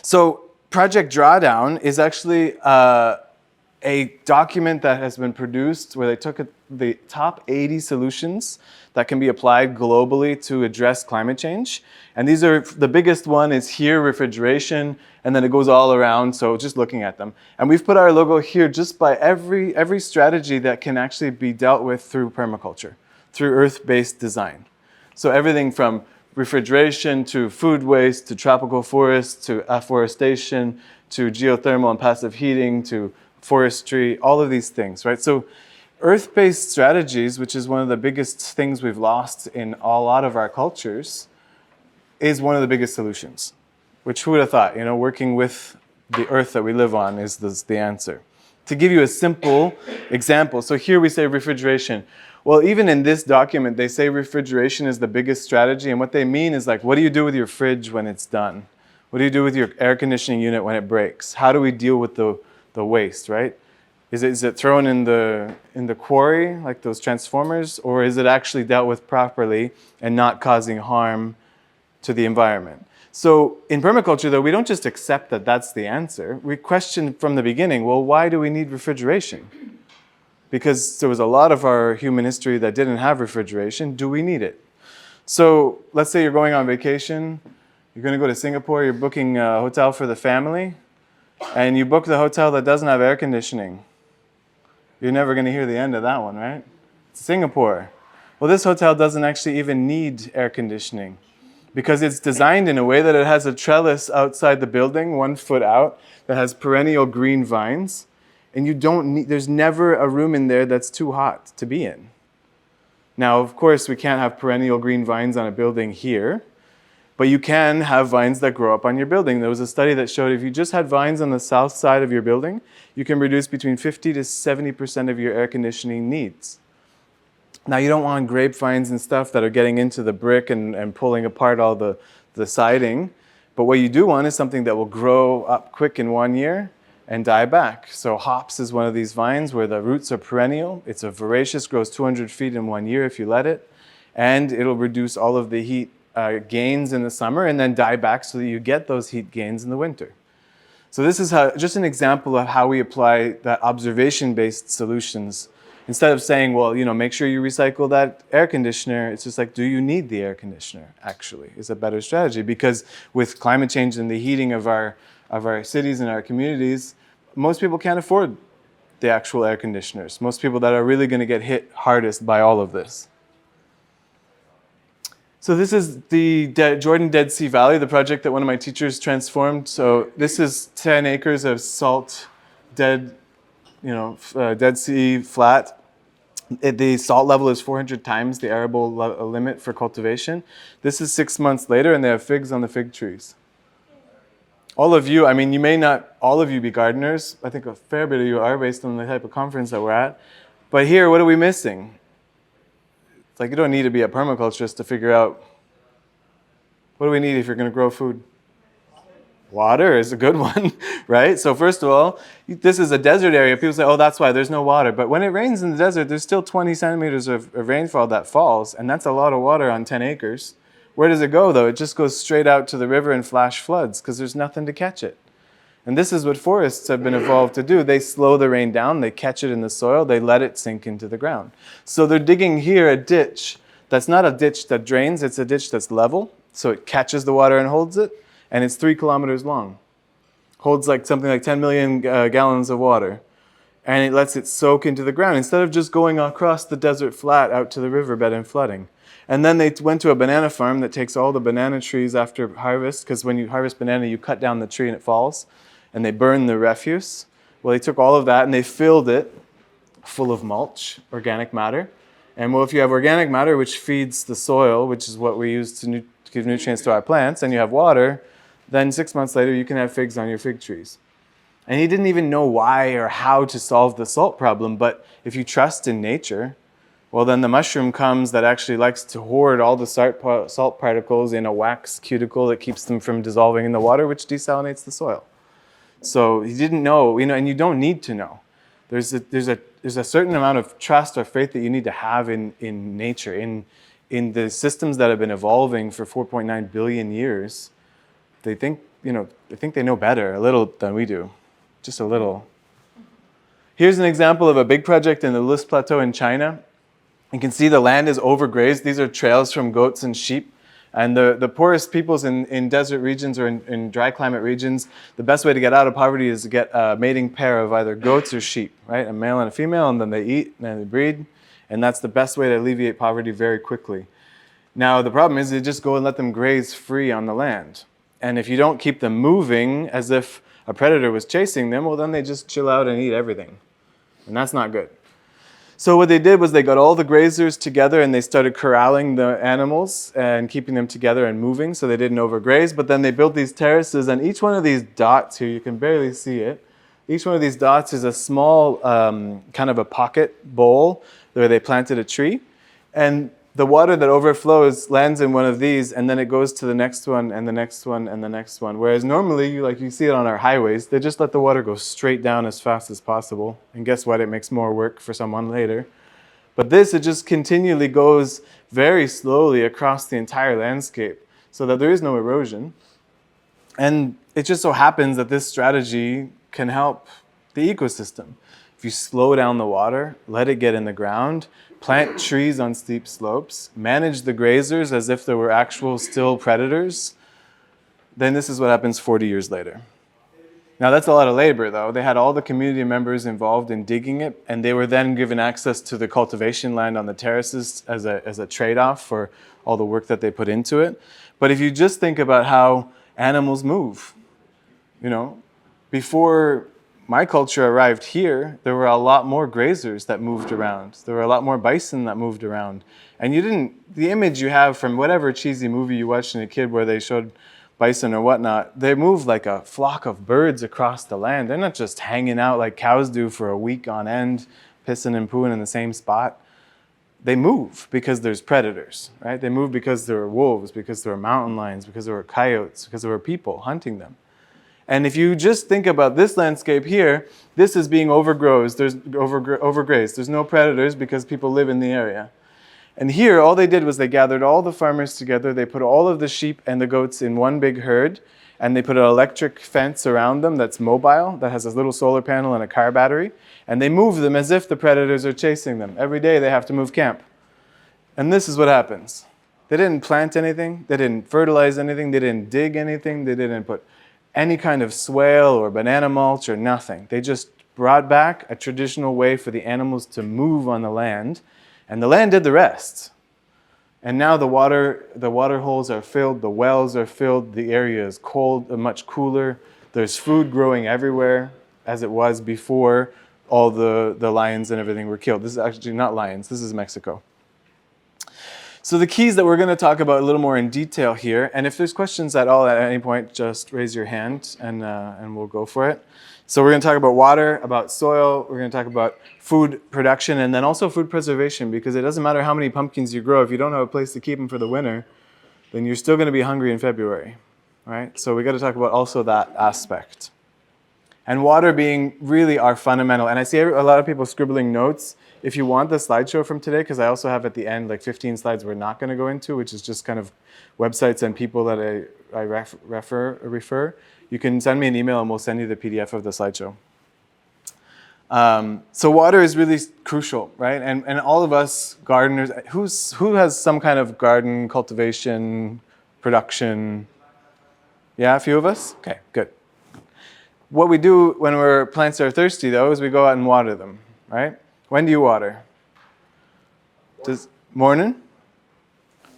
So Project Drawdown is actually a document that has been produced where they took the top 80 solutions that can be applied globally to address climate change. And these are, the biggest one is here, refrigeration, and then it goes all around, so just looking at them. And we've put our logo here just by every strategy that can actually be dealt with through permaculture, through earth-based design. So everything from refrigeration to food waste to tropical forests to afforestation to geothermal and passive heating to forestry, all of these things, right? So earth-based strategies, which is one of the biggest things we've lost in a lot of our cultures, is one of the biggest solutions. Which who would have thought, working with the earth that we live on is the answer. To give you a simple example, so here we say refrigeration. Well, even in this document, they say refrigeration is the biggest strategy, and what they mean is like, what do you do with your fridge when it's done? What do you do with your air conditioning unit when it breaks? How do we deal with the waste, right? Is it thrown in the quarry, like those transformers, or is it actually dealt with properly and not causing harm to the environment? So in permaculture, though, we don't just accept that that's the answer. We question from the beginning, well, why do we need refrigeration? Because there was a lot of our human history that didn't have refrigeration. Do we need it? So let's say you're going on vacation. You're going to go to Singapore. You're booking a hotel for the family. And you book the hotel that doesn't have air conditioning. You're never going to hear the end of that one, right? Singapore. Well, this hotel doesn't actually even need air conditioning because it's designed in a way that it has a trellis outside the building, 1 foot out, that has perennial green vines. And there's never a room in there that's too hot to be in. Now, of course, we can't have perennial green vines on a building here, but you can have vines that grow up on your building. There was a study that showed if you just had vines on the south side of your building, you can reduce between 50 to 70% of your air conditioning needs. Now, you don't want grapevines and stuff that are getting into the brick and pulling apart all the siding, but what you do want is something that will grow up quick in 1 year and die back. So hops is one of these vines where the roots are perennial. It's a voracious, grows 200 feet in 1 year if you let it, and it'll reduce all of the heat gains in the summer and then die back so that you get those heat gains in the winter. So this is just an example of how we apply that observation-based solutions. Instead of saying, well, make sure you recycle that air conditioner, it's just like, do you need the air conditioner, actually, is a better strategy. Because with climate change and the heating of our cities and our communities, most people can't afford the actual air conditioners. Most people that are really going to get hit hardest by all of this. So this is the Jordan Dead Sea Valley, the project that one of my teachers transformed. So this is 10 acres of salt, Dead Sea flat. The salt level is 400 times the arable limit for cultivation. This is 6 months later, and they have figs on the fig trees. All of you, you may not all of you be gardeners. I think a fair bit of you are based on the type of conference that we're at. But here, what are we missing? It's like you don't need to be a permaculturist to figure out what do we need if you're going to grow food? Water is a good one, right? So first of all, this is a desert area. People say, oh, that's why there's no water. But when it rains in the desert, there's still 20 centimeters of rainfall that falls, and that's a lot of water on 10 acres. Where does it go, though? It just goes straight out to the river and flash floods because there's nothing to catch it. And this is what forests have been evolved to do. They slow the rain down, they catch it in the soil, they let it sink into the ground. So they're digging here a ditch that's not a ditch that drains, it's a ditch that's level. So it catches the water and holds it, and it's 3 kilometers long. Holds something like 10 million gallons of water. And it lets it soak into the ground instead of just going across the desert flat out to the riverbed and flooding. And then they went to a banana farm that takes all the banana trees after harvest, because when you harvest banana, you cut down the tree and it falls. and they burned the refuse. Well, they took all of that and they filled it full of mulch, organic matter. And well, if you have organic matter, which feeds the soil, which is what we use to give nutrients to our plants, and you have water, then 6 months later you can have figs on your fig trees. And he didn't even know why or how to solve the salt problem, but if you trust in nature, well, then the mushroom comes that actually likes to hoard all the salt particles in a wax cuticle that keeps them from dissolving in the water, which desalinates the soil. So he didn't know, and you don't need to know. There's a certain amount of trust or faith that you need to have in nature, in the systems that have been evolving for 4.9 billion years. They think they know better a little than we do, just a little. Here's an example of a big project in the List Plateau in China. You can see the land is overgrazed. These are trails from goats and sheep. And the poorest peoples in desert regions or in dry climate regions, the best way to get out of poverty is to get a mating pair of either goats or sheep, right? A male and a female, and then they eat and they breed. And that's the best way to alleviate poverty very quickly. Now, the problem is they just go and let them graze free on the land. And if you don't keep them moving as if a predator was chasing them, well, then they just chill out and eat everything. And that's not good. So what they did was they got all the grazers together and they started corralling the animals and keeping them together and moving so they didn't overgraze. But then they built these terraces, and each one of these dots here, you can barely see it, each one of these dots is a small kind of a pocket bowl where they planted a tree. And the water that overflows lands in one of these, and then it goes to the next one and the next one and the next one. Whereas normally, like you see it on our highways, they just let the water go straight down as fast as possible. And guess what? It makes more work for someone later. But this, it just continually goes very slowly across the entire landscape so that there is no erosion. And it just so happens that this strategy can help the ecosystem. If you slow down the water, let it get in the ground, plant trees on steep slopes, manage the grazers as if there were actual still predators, then this is what happens 40 years later. Now that's a lot of labor though. They had all the community members involved in digging it, and they were then given access to the cultivation land on the terraces as a trade-off for all the work that they put into it. But if you just think about how animals move, before my culture arrived here, there were a lot more grazers that moved around. There were a lot more bison that moved around. And the image you have from whatever cheesy movie you watched as a kid where they showed bison or whatnot, they move like a flock of birds across the land. They're not just hanging out like cows do for a week on end, pissing and pooing in the same spot. They move because there's predators, right? They move because there are wolves, because there are mountain lions, because there are coyotes, because there are people hunting them. And if you just think about this landscape here, this is being overgrazed. There's no predators because people live in the area. And here, all they did was they gathered all the farmers together. They put all of the sheep and the goats in one big herd, and they put an electric fence around them that's mobile, that has a little solar panel and a car battery, and they move them as if the predators are chasing them. Every day they have to move camp. And this is what happens. They didn't plant anything. They didn't fertilize anything. They didn't dig anything. They didn't put any kind of swale or banana mulch or nothing. They just brought back a traditional way for the animals to move on the land, and the land did the rest. And now the water holes are filled, the wells are filled, the area is cold, much cooler. There's food growing everywhere as it was before all the lions and everything were killed. This is actually not lions, this is Mexico. So the keys that we're going to talk about a little more in detail here, and if there's questions at all at any point, just raise your hand and we'll go for it. So we're going to talk about water, about soil, we're going to talk about food production, and then also food preservation, because it doesn't matter how many pumpkins you grow, if you don't have a place to keep them for the winter, then you're still going to be hungry in February, right? So we got to talk about also that aspect. And water being really our fundamental, and I see a lot of people scribbling notes. If you want the slideshow from today, because I also have at the end like 15 slides we're not going to go into, which is just kind of websites and people that I refer, you can send me an email and we'll send you the PDF of the slideshow. So water is really crucial, right? And all of us gardeners, who has some kind of garden, cultivation, production? Yeah, a few of us? Okay, good. What we do when our plants are thirsty, though, is we go out and water them, right? When do you water? Morning?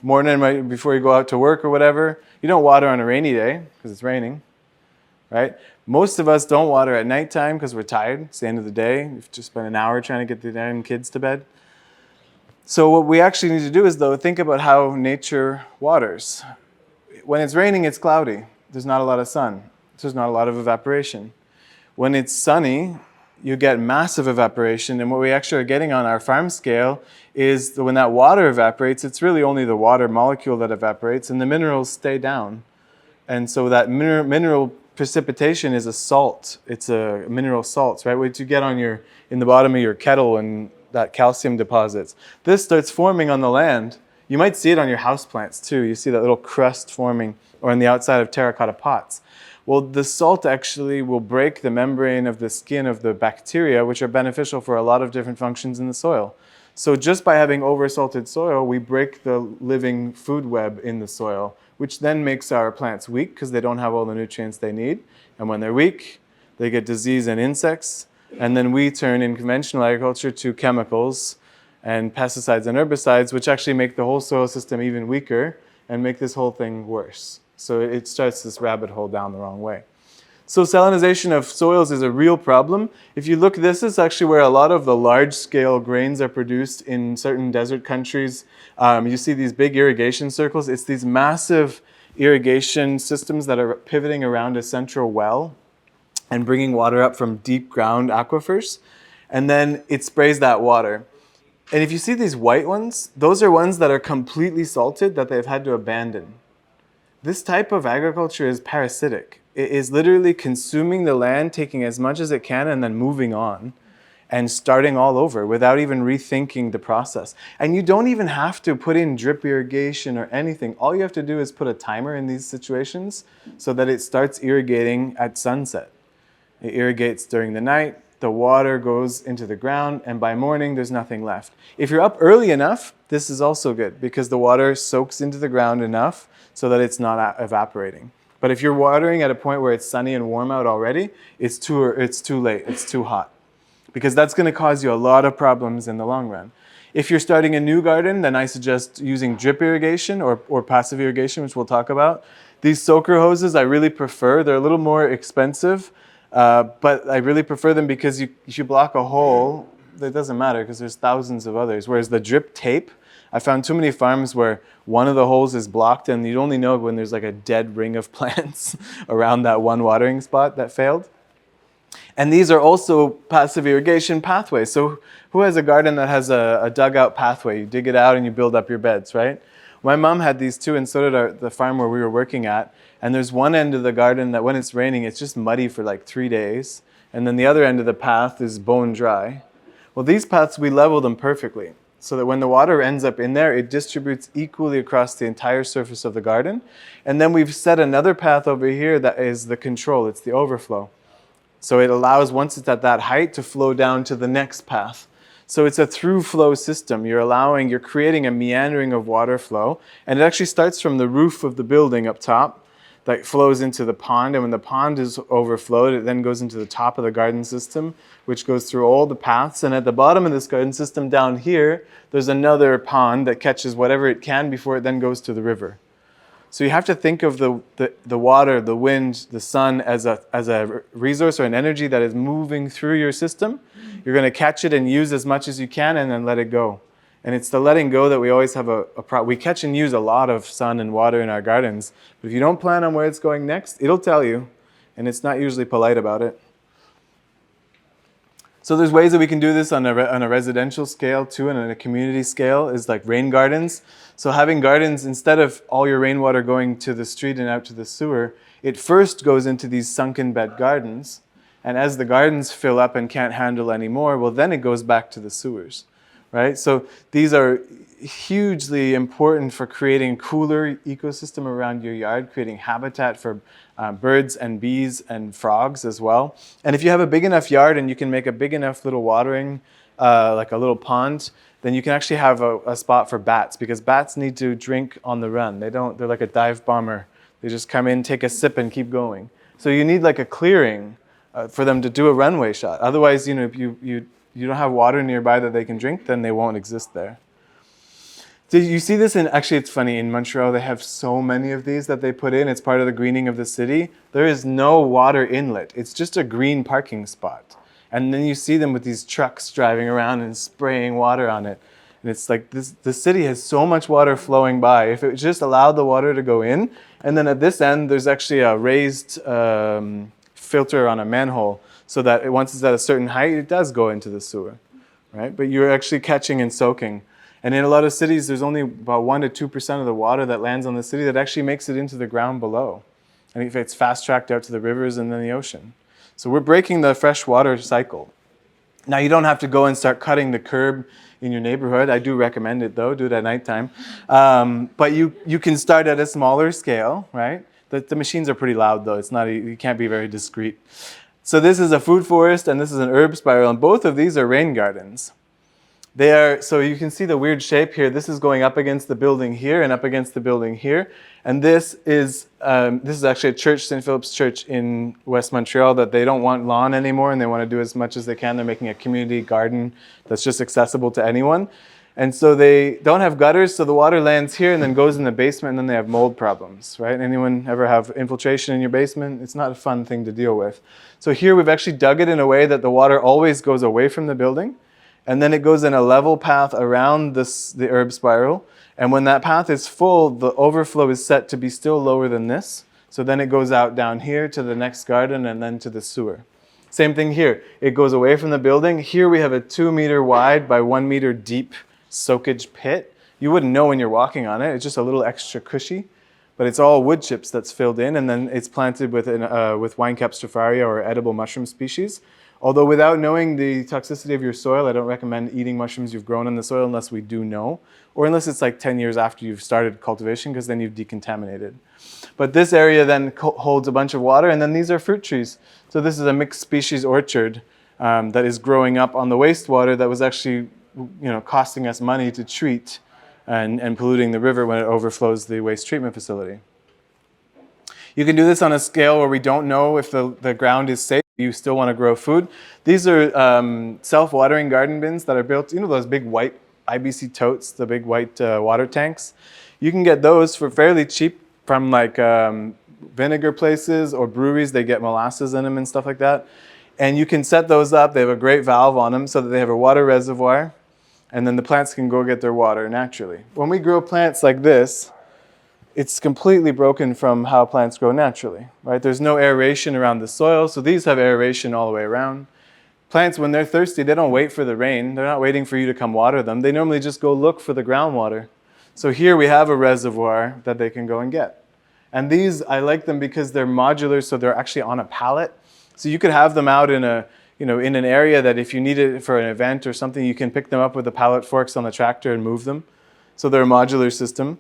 Morning right before you go out to work or whatever. You don't water on a rainy day because it's raining. right? Most of us don't water at nighttime because we're tired. It's the end of the day. We've just spent an hour trying to get the damn kids to bed. So what we actually need to do is, though, think about how nature waters. When it's raining, it's cloudy. There's not a lot of sun. There's not a lot of evaporation. When it's sunny, you get massive evaporation. And what we actually are getting on our farm scale is that when that water evaporates, it's really only the water molecule that evaporates, and the minerals stay down. And so that mineral precipitation is a salt. It's a mineral salts, right? What you get on in the bottom of your kettle and that calcium deposits. This starts forming on the land. You might see it on your houseplants too. You see that little crust forming, or on the outside of terracotta pots. Well, the salt actually will break the membrane of the skin of the bacteria, which are beneficial for a lot of different functions in the soil. So just by having oversalted soil, we break the living food web in the soil, which then makes our plants weak because they don't have all the nutrients they need. And when they're weak, they get disease and insects. And then we turn in conventional agriculture to chemicals and pesticides and herbicides, which actually make the whole soil system even weaker and make this whole thing worse. So it starts this rabbit hole down the wrong way. So salinization of soils is a real problem. If you look, this is actually where a lot of the large-scale grains are produced in certain desert countries. You see these big irrigation circles. It's these massive irrigation systems that are pivoting around a central well and bringing water up from deep ground aquifers. And then it sprays that water. And if you see these white ones, those are ones that are completely salted that they've had to abandon. This type of agriculture is parasitic. It is literally consuming the land, taking as much as it can, and then moving on and starting all over without even rethinking the process. And you don't even have to put in drip irrigation or anything. All you have to do is put a timer in these situations so that it starts irrigating at sunset. It irrigates during the night, the water goes into the ground, and by morning there's nothing left. If you're up early enough, this is also good because the water soaks into the ground enough so that it's not evaporating. But if you're watering at a point where it's sunny and warm out already, it's too late, it's too hot. Because that's going to cause you a lot of problems in the long run. If you're starting a new garden, then I suggest using drip irrigation or passive irrigation, which we'll talk about. These soaker hoses I really prefer. They're a little more expensive, but I really prefer them because if you block a hole, it doesn't matter because there's thousands of others. Whereas the drip tape, I found too many farms where one of the holes is blocked and you'd only know when there's like a dead ring of plants around that one watering spot that failed. And these are also passive irrigation pathways. So who has a garden that has a dugout pathway? You dig it out and you build up your beds, right? My mom had these too, and so did the farm where we were working at. And there's one end of the garden that when it's raining, it's just muddy for like 3 days. And then the other end of the path is bone dry. Well, these paths, we level them perfectly so that when the water ends up in there, it distributes equally across the entire surface of the garden. And then we've set another path over here that is the control. It's the overflow. So it allows, once it's at that height, to flow down to the next path. So it's a through flow system. You're creating a meandering of water flow. And it actually starts from the roof of the building up top that flows into the pond. And when the pond is overflowed, it then goes into the top of the garden system, which goes through all the paths. And at the bottom of this garden system down here, there's another pond that catches whatever it can before it then goes to the river. So you have to think of the water, the wind, the sun as a resource or an energy that is moving through your system. You're going to catch it and use as much as you can and then let it go. And it's the letting go that we always have a problem. We catch and use a lot of sun and water in our gardens. But if you don't plan on where it's going next, it'll tell you. And it's not usually polite about it. So there's ways that we can do this on a residential scale too, and on a community scale is like rain gardens. So having gardens, instead of all your rainwater going to the street and out to the sewer, it first goes into these sunken bed gardens. And as the gardens fill up and can't handle anymore, well, then it goes back to the sewers, right? So these are hugely important for creating cooler ecosystem around your yard, creating habitat for birds and bees and frogs as well. And if you have a big enough yard and you can make a big enough little watering, like a little pond, then you can actually have a spot for bats, because bats need to drink on the run. They're like a dive bomber. They just come in, take a sip and keep going. So you need like a clearing for them to do a runway shot. Otherwise, if you don't have water nearby that they can drink, then they won't exist there. Did you see this in, actually it's funny, in Montreal they have so many of these that they put in. It's part of the greening of the city. There is no water inlet. It's just a green parking spot. And then you see them with these trucks driving around and spraying water on it. And it's like the city has so much water flowing by. If it just allowed the water to go in, and then at this end there's actually a raised filter on a manhole so that once it's at a certain height, it does go into the sewer, right? But you're actually catching and soaking. And in a lot of cities, there's only about 1% to 2% of the water that lands on the city that actually makes it into the ground below. And if it's fast-tracked out to the rivers and then the ocean. So we're breaking the fresh water cycle. Now, you don't have to go and start cutting the curb in your neighborhood. I do recommend it, though. Do it at nighttime. But you can start at a smaller scale, right? The machines are pretty loud, though. It's not, you can't be very discreet. So this is a food forest, and this is an herb spiral. And both of these are rain gardens. They are, so you can see the weird shape here. This is going up against the building here and up against the building here. And this is actually a church, St. Philip's Church in West Montreal, that they don't want lawn anymore and they want to do as much as they can. They're making a community garden that's just accessible to anyone. And so they don't have gutters, so the water lands here and then goes in the basement, and then they have mold problems, right? Anyone ever have infiltration in your basement? It's not a fun thing to deal with. So here we've actually dug it in a way that the water always goes away from the building. And then it goes in a level path around the herb spiral. And when that path is full, the overflow is set to be still lower than this. So then it goes out down here to the next garden and then to the sewer. Same thing here. It goes away from the building. Here we have a 2 meter wide by 1 meter deep soakage pit. You wouldn't know when you're walking on it. It's just a little extra cushy. But it's all wood chips that's filled in. And then it's planted with Winecap stropharia or edible mushroom species. Although without knowing the toxicity of your soil, I don't recommend eating mushrooms you've grown in the soil unless we do know, or unless it's like 10 years after you've started cultivation, because then you've decontaminated. But this area then holds a bunch of water, and then these are fruit trees. So this is a mixed species orchard that is growing up on the wastewater that was actually costing us money to treat and polluting the river when it overflows the waste treatment facility. You can do this on a scale where we don't know if the ground is safe. You still want to grow food. These are self-watering garden bins that are built, those big white IBC totes, the big white water tanks. You can get those for fairly cheap from like vinegar places or breweries. They get molasses in them and stuff like that. And you can set those up. They have a great valve on them so that they have a water reservoir. And then the plants can go get their water naturally. When we grow plants like this, it's completely broken from how plants grow naturally, right? There's no aeration around the soil, so these have aeration all the way around. Plants, when they're thirsty, they don't wait for the rain. They're not waiting for you to come water them. They normally just go look for the groundwater. So here we have a reservoir that they can go and get. And these, I like them because they're modular, so they're actually on a pallet. So you could have them out in in an area that if you need it for an event or something, you can pick them up with the pallet forks on the tractor and move them. So they're a modular system.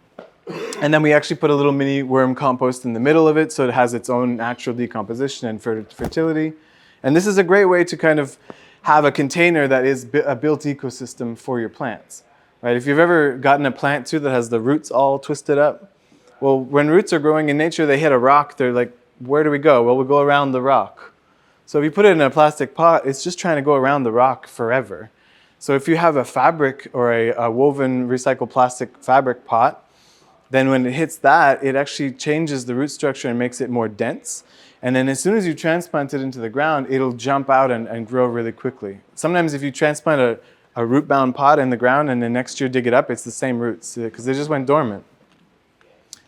And then we actually put a little mini worm compost in the middle of it so it has its own natural decomposition and fertility. And this is a great way to kind of have a container that is a built ecosystem for your plants, right? If you've ever gotten a plant too that has the roots all twisted up, well, when roots are growing in nature, they hit a rock, they're like, where do we go? Well, we'll go around the rock. So if you put it in a plastic pot, it's just trying to go around the rock forever. So if you have a fabric or a woven recycled plastic fabric pot, then when it hits that, it actually changes the root structure and makes it more dense. And then as soon as you transplant it into the ground, it'll jump out and grow really quickly. Sometimes if you transplant a root-bound pot in the ground and then next year dig it up, it's the same roots because they just went dormant.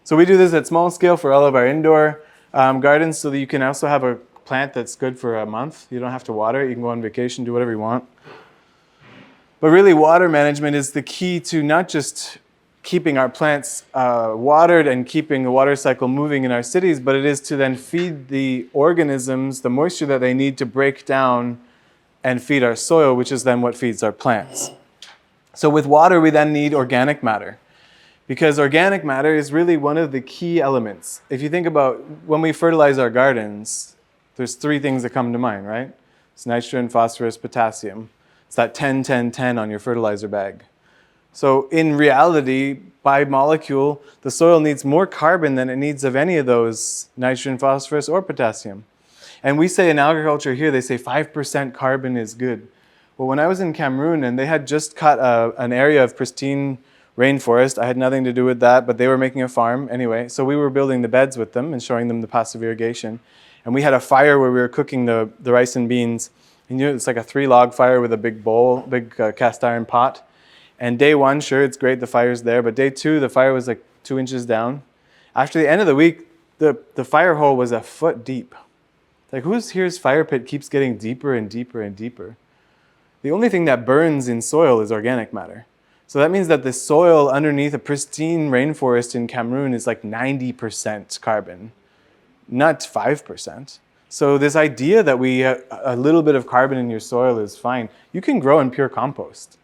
So we do this at small scale for all of our indoor gardens so that you can also have a plant that's good for a month. You don't have to water it. You can go on vacation, do whatever you want. But really, water management is the key to not just keeping our plants watered and keeping the water cycle moving in our cities, but it is to then feed the organisms the moisture that they need to break down and feed our soil, which is then what feeds our plants. So with water, we then need organic matter, because organic matter is really one of the key elements. If you think about when we fertilize our gardens, there's 3 things that come to mind, right? It's nitrogen, phosphorus, potassium. It's that 10-10-10 on your fertilizer bag. So in reality, by molecule, the soil needs more carbon than it needs of any of those nitrogen, phosphorus, or potassium. And we say in agriculture here, they say 5% carbon is good. Well, when I was in Cameroon and they had just cut an area of pristine rainforest. I had nothing to do with that, but they were making a farm anyway. So we were building the beds with them and showing them the passive irrigation. And we had a fire where we were cooking the rice and beans. And it's like a 3-log fire with a big bowl, big cast iron pot. And day 1, sure, it's great, the fire's there. But day 2, the fire was like 2 inches down. After the end of the week, the fire hole was a foot deep. Like, who's here's fire pit keeps getting deeper and deeper and deeper? The only thing that burns in soil is organic matter. So that means that the soil underneath a pristine rainforest in Cameroon is like 90% carbon, not 5%. So this idea that a little bit of carbon in your soil is fine. You can grow in pure compost.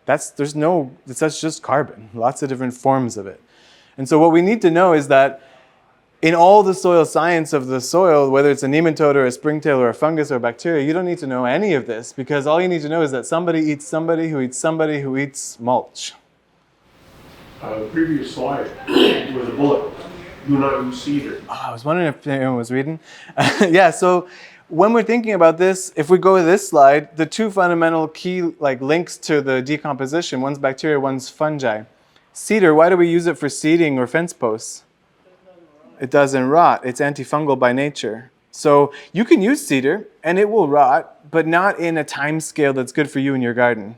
That's just carbon, lots of different forms of it. And so what we need to know is that in all the soil science of the soil, whether it's a nematode or a springtail or a fungus or a bacteria, you don't need to know any of this, because all you need to know is that somebody eats somebody who eats somebody who eats mulch. The previous slide was a bullet. Do not use cedar. Oh, I was wondering if anyone was reading. Yeah, so when we're thinking about this, if we go to this slide, the 2 fundamental key links to the decomposition, one's bacteria, one's fungi. Cedar, why do we use it for seeding or fence posts? It doesn't rot. It's antifungal by nature. So you can use cedar and it will rot, but not in a time scale that's good for you in your garden.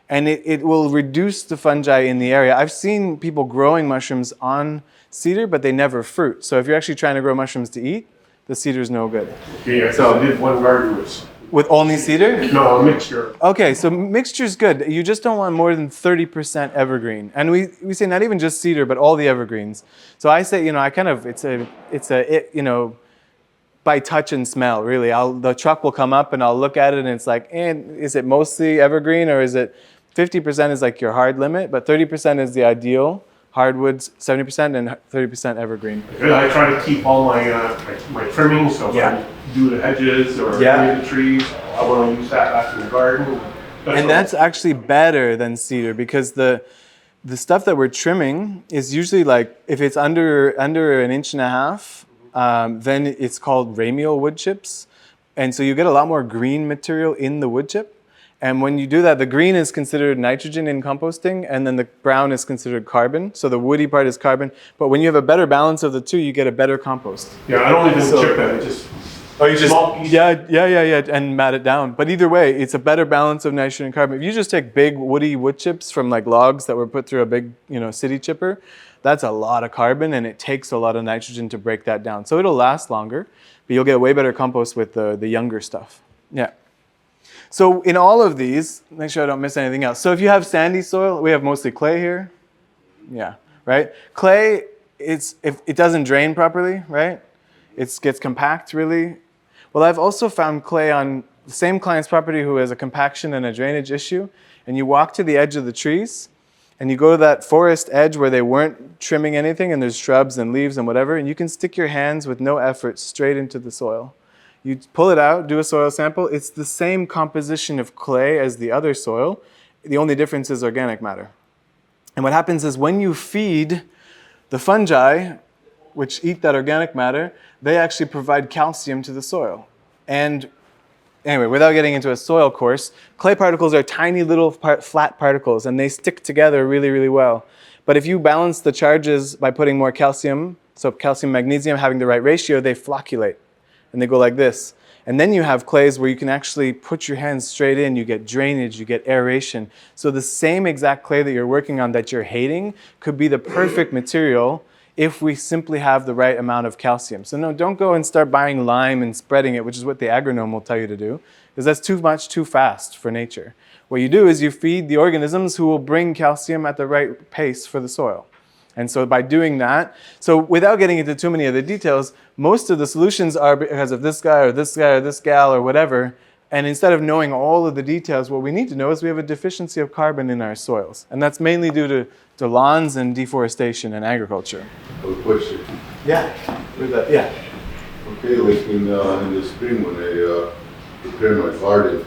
And it will reduce the fungi in the area. I've seen people growing mushrooms on cedar, but they never fruit. So if you're actually trying to grow mushrooms to eat, the cedar's no good. Okay, so I did one garden with only cedar? No, a mixture. Okay, so mixture's good. You just don't want more than 30% evergreen. And we say not even just cedar, but all the evergreens. So I say, it's by touch and smell, really. The truck will come up and I'll look at it and it's like, is it mostly evergreen, or is it 50% is like your hard limit, but 30% is the ideal. Hardwoods 70% and 30% evergreen. I try to keep all my my trimmings, so if I do the hedges or any of the trees, I want to use that back in the garden. And that's actually better than cedar, because the stuff that we're trimming is usually like, if it's under 1.5 inches, then it's called ramial wood chips. And so you get a lot more green material in the wood chip. And when you do that, the green is considered nitrogen in composting, and then the brown is considered carbon. So the woody part is carbon. But when you have a better balance of the two, you get a better compost. Yeah, I don't even chip it. I just and mat it down. But either way, it's a better balance of nitrogen and carbon. If you just take big woody wood chips from like logs that were put through a big city chipper, that's a lot of carbon, and it takes a lot of nitrogen to break that down. So it'll last longer, but you'll get way better compost with the younger stuff. Yeah. So in all of these, make sure I don't miss anything else. So if you have sandy soil, we have mostly clay here. Yeah, right? Clay, if it doesn't drain properly, right? It gets compact really. Well, I've also found clay on the same client's property who has a compaction and a drainage issue, and you walk to the edge of the trees, and you go to that forest edge where they weren't trimming anything, and there's shrubs and leaves and whatever, and you can stick your hands with no effort straight into the soil. You pull it out, do a soil sample. It's the same composition of clay as the other soil. The only difference is organic matter. And what happens is when you feed the fungi, which eat that organic matter, they actually provide calcium to the soil. And anyway, without getting into a soil course, clay particles are tiny little flat particles, and they stick together really, really well. But if you balance the charges by putting more calcium, so calcium, magnesium having the right ratio, they flocculate. And they go like this. And then you have clays where you can actually put your hands straight in. You get drainage, you get aeration. So the same exact clay that you're working on that you're hating could be the perfect material if we simply have the right amount of calcium. So no, don't go and start buying lime and spreading it, which is what the agronome will tell you to do, because that's too much, too fast for nature. What you do is you feed the organisms who will bring calcium at the right pace for the soil. And so by doing that, so without getting into too many of the details, most of the solutions are because of this guy or this guy or this gal or whatever. And instead of knowing all of the details, what we need to know is we have a deficiency of carbon in our soils. And that's mainly due to lawns and deforestation and agriculture. A question. Yeah. Yeah. Okay, like in the spring when I prepare my garden,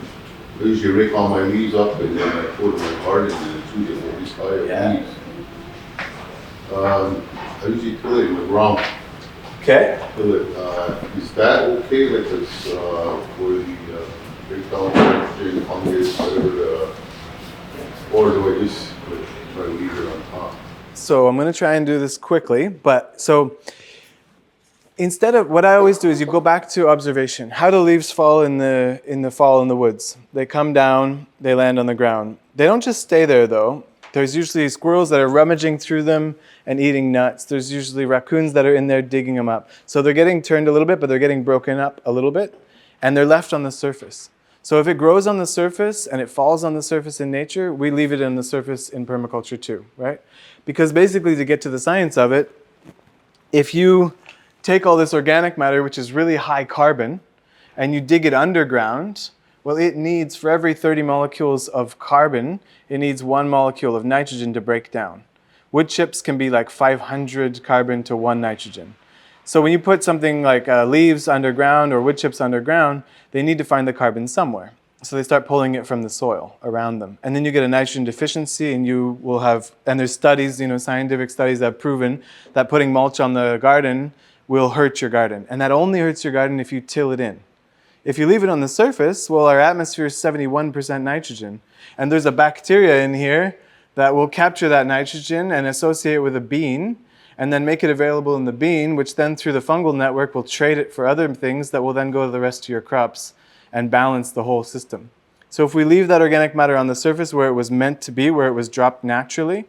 I usually rake all my leaves up and then I put my garden and it's usually all this high of leaves. I usually kill it with ground. Okay. Kill it. Is that okay? Like it's for the breakdown nitrogen, fungus, whatever, or do I just try to leave it on top? So I'm going to try and do this quickly. But so instead of what I always do is you go back to observation. How do leaves fall in the fall in the woods? They come down, they land on the ground. They don't just stay there though. There's usually squirrels that are rummaging through them and eating nuts. There's usually raccoons that are in there digging them up. So they're getting turned a little bit, but they're getting broken up a little bit, and they're left on the surface. So if it grows on the surface and it falls on the surface in nature, we leave it on the surface in permaculture too, right? Because basically, to get to the science of it, if you take all this organic matter, which is really high carbon, and you dig it underground, well, it needs, for every 30 molecules of carbon, it needs 1 molecule of nitrogen to break down. Wood chips can be like 500 carbon to 1 nitrogen. So when you put something like leaves underground or wood chips underground, they need to find the carbon somewhere. So they start pulling it from the soil around them. And then you get a nitrogen deficiency, and you will have, and there's studies, scientific studies that have proven that putting mulch on the garden will hurt your garden. And that only hurts your garden if you till it in. If you leave it on the surface, well, our atmosphere is 71% nitrogen. And there's a bacteria in here that will capture that nitrogen and associate it with a bean, and then make it available in the bean, which then through the fungal network will trade it for other things that will then go to the rest of your crops and balance the whole system. So if we leave that organic matter on the surface where it was meant to be, where it was dropped naturally,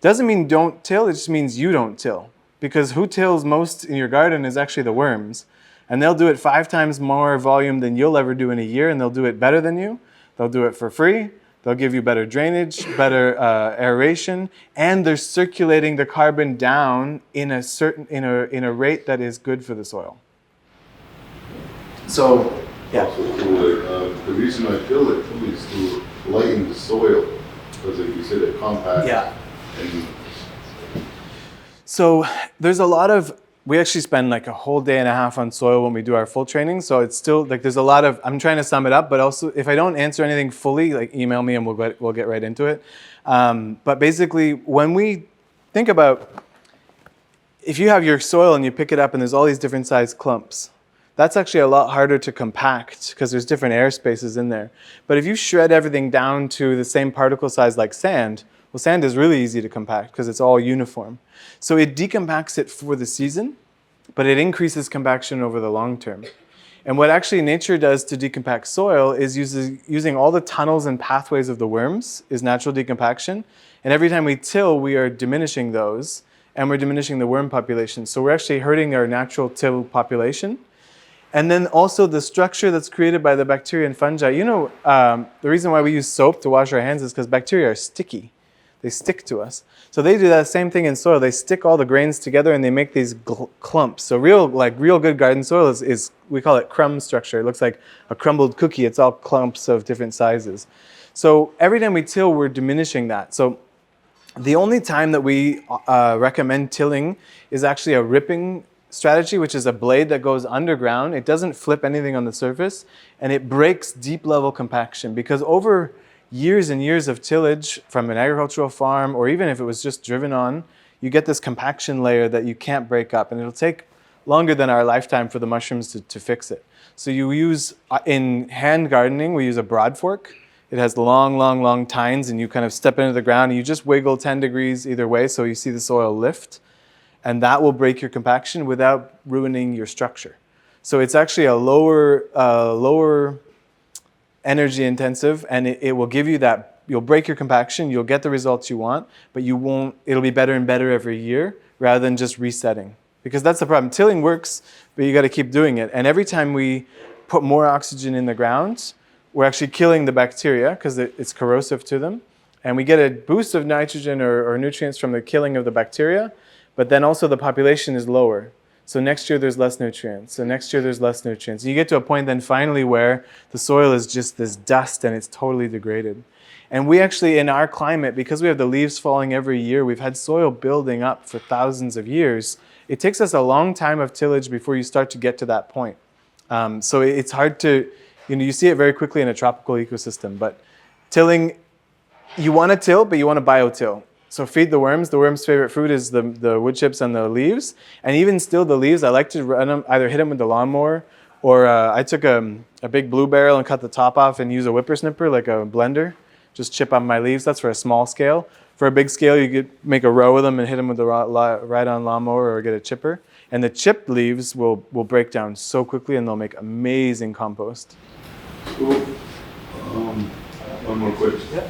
doesn't mean don't till, it just means you don't till. Because who tills most in your garden is actually the worms. And they'll do it 5 times more volume than you'll ever do in a year, and they'll do it better than you. They'll do it for free. They'll give you better drainage, better aeration, and they're circulating the carbon down in a rate that is good for the soil. So, yeah. Also, the reason I till it too is to lighten the soil, because like you said, it compacts. Yeah. And So there's a lot of, we actually spend like a whole day and a half on soil when we do our full training. So it's still like there's a lot of, I'm trying to sum it up, but also if I don't answer anything fully, like email me and we'll get right into it. But basically when we think about, if you have your soil and you pick it up and there's all these different sized clumps, that's actually a lot harder to compact because there's different air spaces in there. But if you shred everything down to the same particle size like sand, well, sand is really easy to compact because it's all uniform. So it decompacts it for the season, but it increases compaction over the long term. And what actually nature does to decompact soil is using all the tunnels and pathways of the worms is natural decompaction. And every time we till, we are diminishing those, and we're diminishing the worm population. So we're actually hurting our natural till population. And then also the structure that's created by the bacteria and fungi. The reason why we use soap to wash our hands is because bacteria are sticky. They stick to us. So they do that same thing in soil. They stick all the grains together and they make these clumps. So real good garden soil is, we call it crumb structure. It looks like a crumbled cookie. It's all clumps of different sizes. So every time we till, we're diminishing that. So the only time that we recommend tilling is actually a ripping strategy, which is a blade that goes underground. It doesn't flip anything on the surface, and it breaks deep level compaction, because over years and years of tillage from an agricultural farm, or even if it was just driven on, you get this compaction layer that you can't break up, and it'll take longer than our lifetime for the mushrooms to fix it. So you use, in hand gardening, we use a broad fork. It has long tines, and you kind of step into the ground and you just wiggle 10 degrees either way so you see the soil lift, and that will break your compaction without ruining your structure. So it's actually a lower energy intensive, and it will give you that, you'll break your compaction, you'll get the results you want, but it'll be better and better every year rather than just resetting. Because that's the problem. Tilling works, but you got to keep doing it. And every time we put more oxygen in the ground, we're actually killing the bacteria because it's corrosive to them. And we get a boost of nitrogen or nutrients from the killing of the bacteria, but then also the population is lower. So next year there's less nutrients. So next year there's less nutrients. You get to a point then finally where the soil is just this dust and it's totally degraded. And we actually, in our climate, because we have the leaves falling every year, we've had soil building up for thousands of years. It takes us a long time of tillage before you start to get to that point. So it's hard to, you see it very quickly in a tropical ecosystem, but tilling, you want to till, but you want to biotill. So feed the worms. The worms' favorite food is the wood chips and the leaves. And even still the leaves, I like to run them, either hit them with the lawnmower, or I took a big blue barrel and cut the top off and use a whippersnipper, like a blender, just chip on my leaves. That's for a small scale. For a big scale, you could make a row of them and hit them with the ride-on lawnmower or get a chipper. And the chipped leaves will break down so quickly and they'll make amazing compost. So, one more question. Yeah.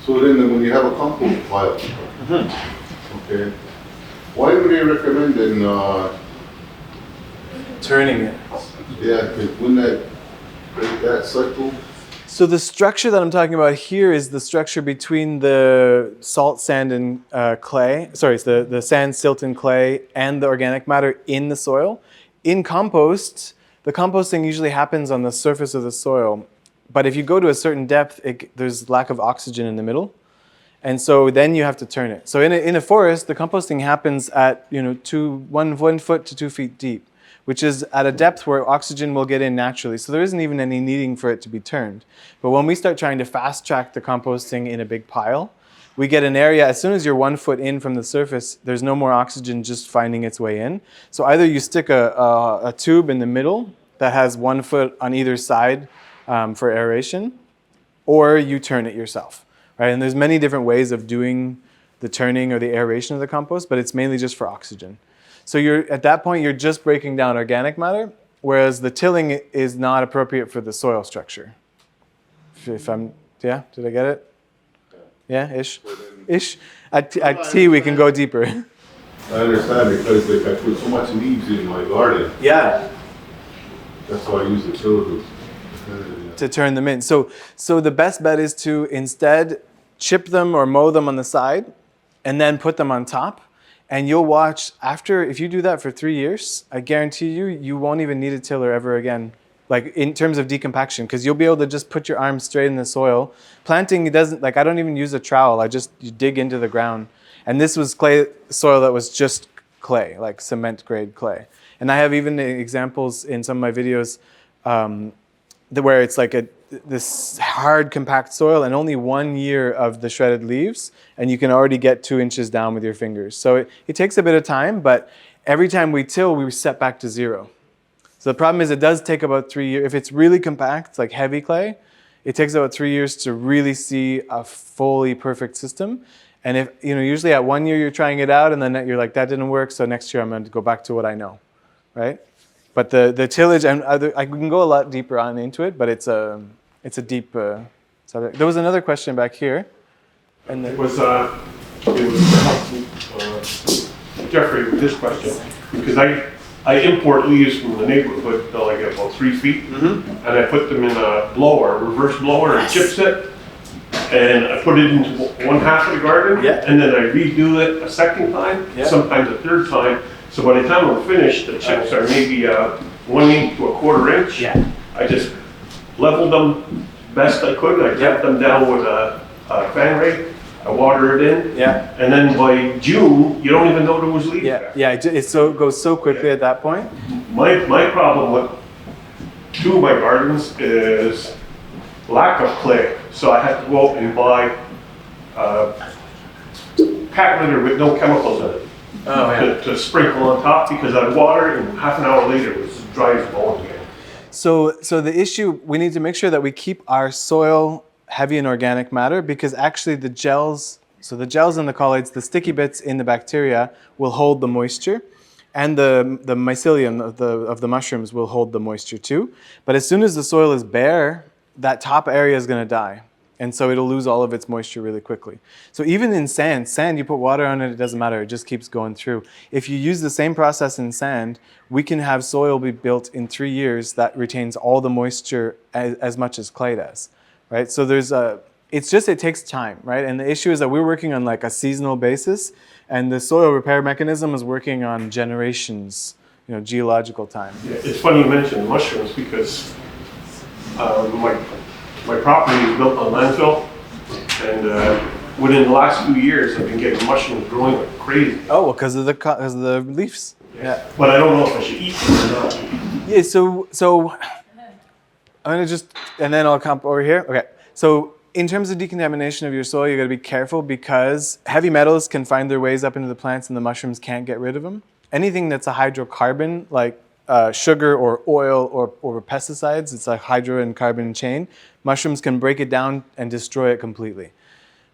So then when you have a compost pile, okay, why would they recommend Turning it. yeah, because wouldn't that break that cycle? So the structure that I'm talking about here is the structure between the salt, sand, and clay. Sorry, it's the sand, silt, and clay, and the organic matter in the soil. In compost, the composting usually happens on the surface of the soil. But if you go to a certain depth, there's lack of oxygen in the middle. And so then you have to turn it. So in a forest, the composting happens at 1 foot to 2 feet deep, which is at a depth where oxygen will get in naturally. So there isn't even any needing for it to be turned. But when we start trying to fast track the composting in a big pile, we get an area, as soon as you're 1 foot in from the surface, there's no more oxygen just finding its way in. So either you stick a tube in the middle that has 1 foot on either side for aeration, or you turn it yourself. Right? And there's many different ways of doing the turning or the aeration of the compost, but it's mainly just for oxygen. So at that point, you're just breaking down organic matter, whereas the tilling is not appropriate for the soil structure. Did I get it? Yeah, ish? Ish? At T, we can go deeper. I understand because I put so much leaves in my garden. Yeah. That's why I use the tiller To turn them in. So the best bet is to instead chip them or mow them on the side and then put them on top. And you'll watch if you do that for 3 years, I guarantee you won't even need a tiller ever again. Like in terms of decompaction, because you'll be able to just put your arms straight in the soil. Planting doesn't, I don't even use a trowel. You dig into the ground. And this was clay soil that was just clay, like cement grade clay. And I have even examples in some of my videos where it's like this hard, compact soil and only 1 year of the shredded leaves, and you can already get 2 inches down with your fingers. So it takes a bit of time, but every time we till, we set back to 0. So the problem is it does take about 3 years. If it's really compact, like heavy clay, it takes about 3 years to really see a fully perfect system. And if usually at 1 year you're trying it out, and then you're like, that didn't work, so next year I'm going to go back to what I know, right? But the tillage, and I can go a lot deeper into it, but it's a deep subject. There was another question back here. And It was Jeffrey with this question, because I import leaves from the neighborhood till I get about 3 feet, and I put them in a reverse blower, and chips it, and I put it into one half of the garden, and then I redo it a second time, sometimes a third time. So by the time I'm finished, the chips are maybe 1 inch to 1/4 inch. I just leveled them best I could. I kept them down with a fan rake. I water it in. And then by June, you don't even know there was leaves there. It goes so quickly at that point. My problem with 2 of my gardens is lack of clay. So I had to go out and buy cat litter with no chemicals in it. To sprinkle on top, because I'd water it and half an hour later it was dry as a bone again. So the issue, we need to make sure that we keep our soil heavy in organic matter, because actually the gels and the colloids, the sticky bits in the bacteria will hold the moisture, and the mycelium of the mushrooms will hold the moisture too. But as soon as the soil is bare, that top area is going to die. And so it'll lose all of its moisture really quickly. So even in sand, you put water on it, it doesn't matter, it just keeps going through. If you use the same process in sand, we can have soil be built in 3 years that retains all the moisture as much as clay does, right? So it takes time, right? And the issue is that we're working on like a seasonal basis, and the soil repair mechanism is working on generations, geological time. Yeah, it's funny you mention mushrooms, because my property is built on landfill, and within the last few years, I've been getting mushrooms growing like crazy. Oh, well, because of the leaves. Yeah. But I don't know if I should eat them or not. Yeah. So I'm gonna and then I'll come over here. Okay. So in terms of decontamination of your soil, you got to be careful, because heavy metals can find their ways up into the plants, and the mushrooms can't get rid of them. Anything that's a hydrocarbon, like sugar or oil or pesticides, it's like hydro and carbon chain, mushrooms can break it down and destroy it completely.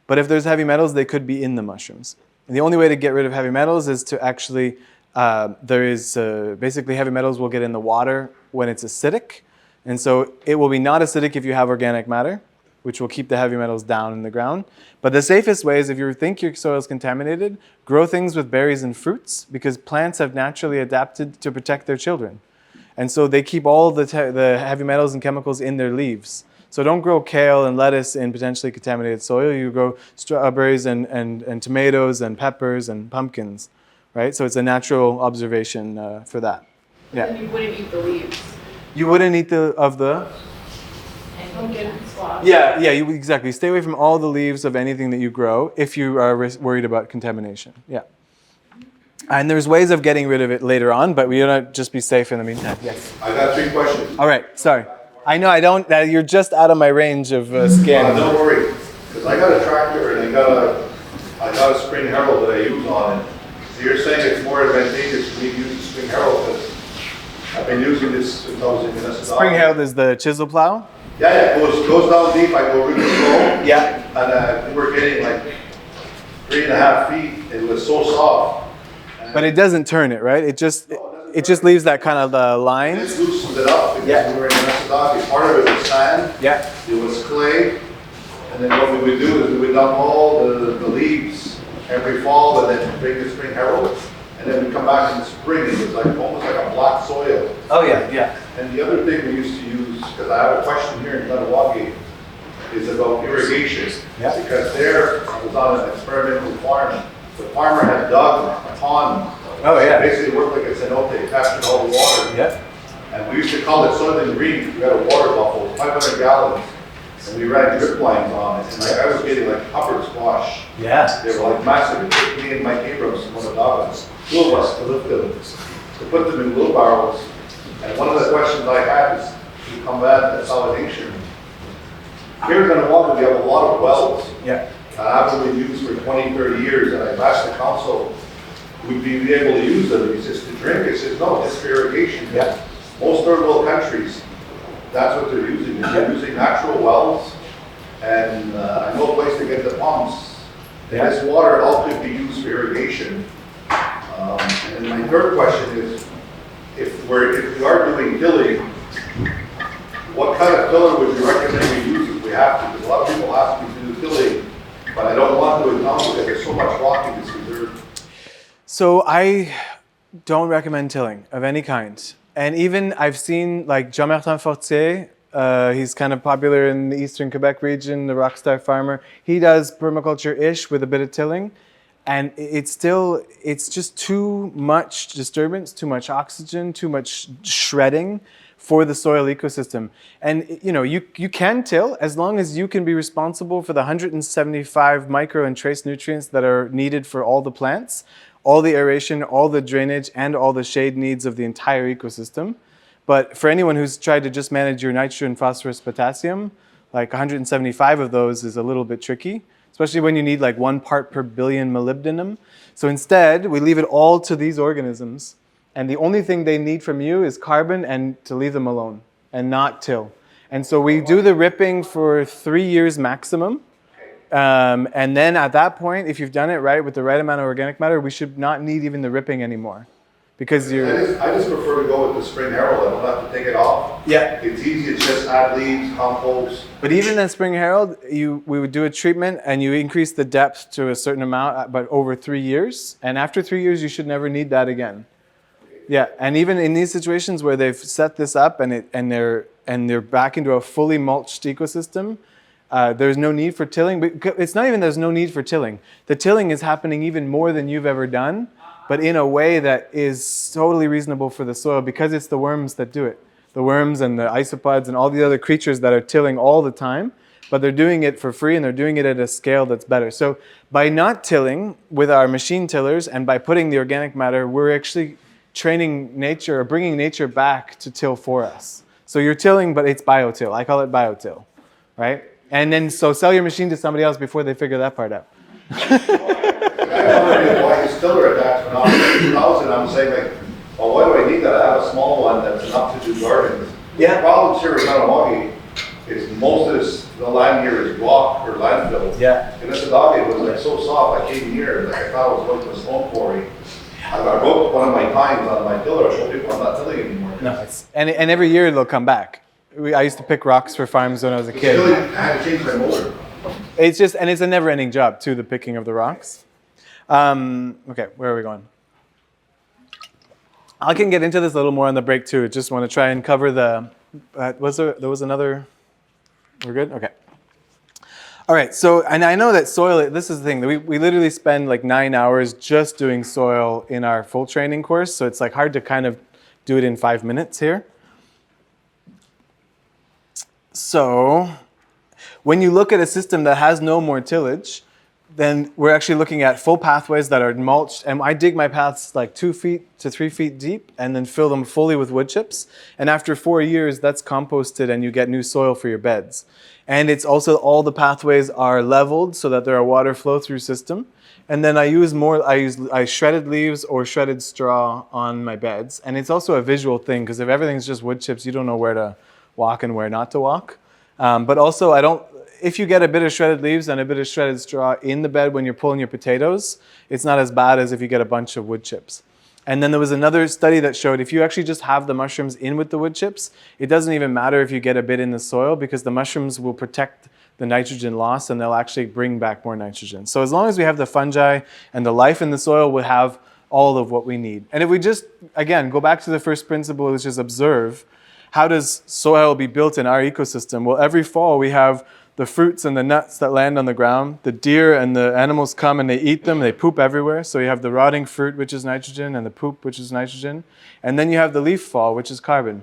But if there's heavy metals, they could be in the mushrooms. And the only way to get rid of heavy metals is to actually, basically heavy metals will get in the water when it's acidic. And so it will be not acidic if you have organic matter, which will keep the heavy metals down in the ground. But the safest way is if you think your soil is contaminated, grow things with berries and fruits, because plants have naturally adapted to protect their children. And so they keep all the heavy metals and chemicals in their leaves. So don't grow kale and lettuce in potentially contaminated soil. You grow strawberries and tomatoes and peppers and pumpkins, right? So it's a natural observation for that. Yeah. And you wouldn't eat the leaves. You wouldn't eat the Pumpkin squash. Yeah, exactly. Stay away from all the leaves of anything that you grow if you are worried about contamination. Yeah. And there's ways of getting rid of it later on, but we gotta just be safe in the meantime. Yes. I got 3 questions. All right. Sorry. I know I don't. You're just out of my range of scanning. Don't worry, because I got a tractor and I got a Spring Herald that I use on it. So you're saying it's more advantageous for me to use the Spring Herald because I've been using this since I was in Minnesota. Spring Herald is the chisel plow. Yeah, it goes down deep. I go really slow. Yeah. And we were getting like 3.5 feet. It was so soft. But it doesn't turn it, right? It just leaves that kind of line. It loosens it up because Yeah. we were in Minnesota. Part of it was sand. Yeah. It was clay. And then what we would do is we would dump all the leaves every fall and then bring the Spring Herald. And then we come back in the spring. It was like almost like a black soil. Oh yeah. And the other thing we used to use, because I have a question here in Lenawagi, is about irrigation. Yeah. Because there, I was on an experimental farm. The farmer had dug a pond. Oh, yeah. Basically it worked like a cenote, captured all the water. Yeah. And we used to call it Southern Green. We had a water buffalo, 500 gallons. And we ran drip lines on it. And like, I was getting like Hubbard squash. Yeah. They were like massive. It took me and Mike Abrams, one of the dogs, 2 of us to lift them, to put them in wheelbarrows. And one of the questions I had is to combat salination. Here in Lenawagi, we have a lot of wells. Yeah. That haven't been used for 20, 30 years, and I've asked the council, would we be able to use them? He says, to drink? He says, no, it's for irrigation. Yeah. Most third world countries, that's what they're using. They're using natural wells, and I know a place to get the pumps. And this water all could be used for irrigation. And my third question is, if we are doing tilling, what kind of tiller would you recommend we use if we have to? Because a lot of people ask me to do tilling, but I don't want to in town because there's so much rock in this reserve. So I don't recommend tilling of any kind. And even I've seen like Jean-Martin Fortier, he's kind of popular in the eastern Quebec region, the rockstar farmer. He does permaculture-ish with a bit of tilling. And it's just too much disturbance, too much oxygen, too much shredding for the soil ecosystem. And you can till as long as you can be responsible for the 175 micro and trace nutrients that are needed for all the plants, all the aeration, all the drainage, and all the shade needs of the entire ecosystem. But for anyone who's tried to just manage your nitrogen, phosphorus, potassium, like 175 of those is a little bit tricky, especially when you need like 1 part per billion molybdenum. So instead, we leave it all to these organisms. And the only thing they need from you is carbon and to leave them alone and not till. And so we do the ripping for 3 years maximum. And then at that point, if you've done it right with the right amount of organic matter, we should not need even the ripping anymore. Because I just prefer to go with the Spring Herald. I don't have to take it off. Yeah. It's easy. It's just add leaves, compost. But even in Spring Herald, we would do a treatment and you increase the depth to a certain amount, but over 3 years. And after 3 years, you should never need that again. Yeah, and even in these situations where they've set this up and they're back into a fully mulched ecosystem, there's no need for tilling. But it's not even there's no need for tilling. The tilling is happening even more than you've ever done, but in a way that is totally reasonable for the soil because it's the worms that do it. The worms and the isopods and all the other creatures that are tilling all the time, but they're doing it for free and they're doing it at a scale that's better. So by not tilling with our machine tillers and by putting the organic matter, we're actually training nature or bringing nature back to till for us. So you're tilling, but it's biotill. I call it biotill, right? And then so sell your machine to somebody else before they figure that part out. I wonder why the tiller attached when I was in 2000. I'm saying like well, why do I need that? I have a small one that's enough to do gardens. Yeah. The problems here in Manawagi is most of the land here is rock or landfill. Yeah. And this Adage was like so soft, I came here, like I thought I was going to a stone quarry. I wrote one of my times on my pillar, I showed people I'm not tilling anymore. No, and every year they'll come back. I used to pick rocks for farms when I was a kid. I had to change my motor. It's just, and it's a never-ending job too, the picking of the rocks. Okay, where are we going? I can get into this a little more on the break too. Just want to try and cover the, there was another, we're good? Okay. All right, so, and I know that soil, this is the thing, we literally spend like 9 hours just doing soil in our full training course, so it's like hard to kind of do it in 5 minutes here. So, when you look at a system that has no more tillage, then we're actually looking at full pathways that are mulched, and I dig my paths like 2 feet to 3 feet deep and then fill them fully with wood chips. And after 4 years, that's composted and you get new soil for your beds. And it's also all the pathways are leveled so that they're a water flow through system. And then I shredded leaves or shredded straw on my beds. And it's also a visual thing because if everything's just wood chips, you don't know where to walk and where not to walk. But also if you get a bit of shredded leaves and a bit of shredded straw in the bed when you're pulling your potatoes, it's not as bad as if you get a bunch of wood chips. And then there was another study that showed if you actually just have the mushrooms in with the wood chips, it doesn't even matter if you get a bit in the soil because the mushrooms will protect the nitrogen loss and they'll actually bring back more nitrogen. So as long as we have the fungi and the life in the soil, we'll have all of what we need. And if we just, again, go back to the first principle, which is observe, how does soil be built in our ecosystem? Well, every fall we have the fruits and the nuts that land on the ground. The deer and the animals come and they eat them. They poop everywhere. So you have the rotting fruit, which is nitrogen, and the poop, which is nitrogen. And then you have the leaf fall, which is carbon.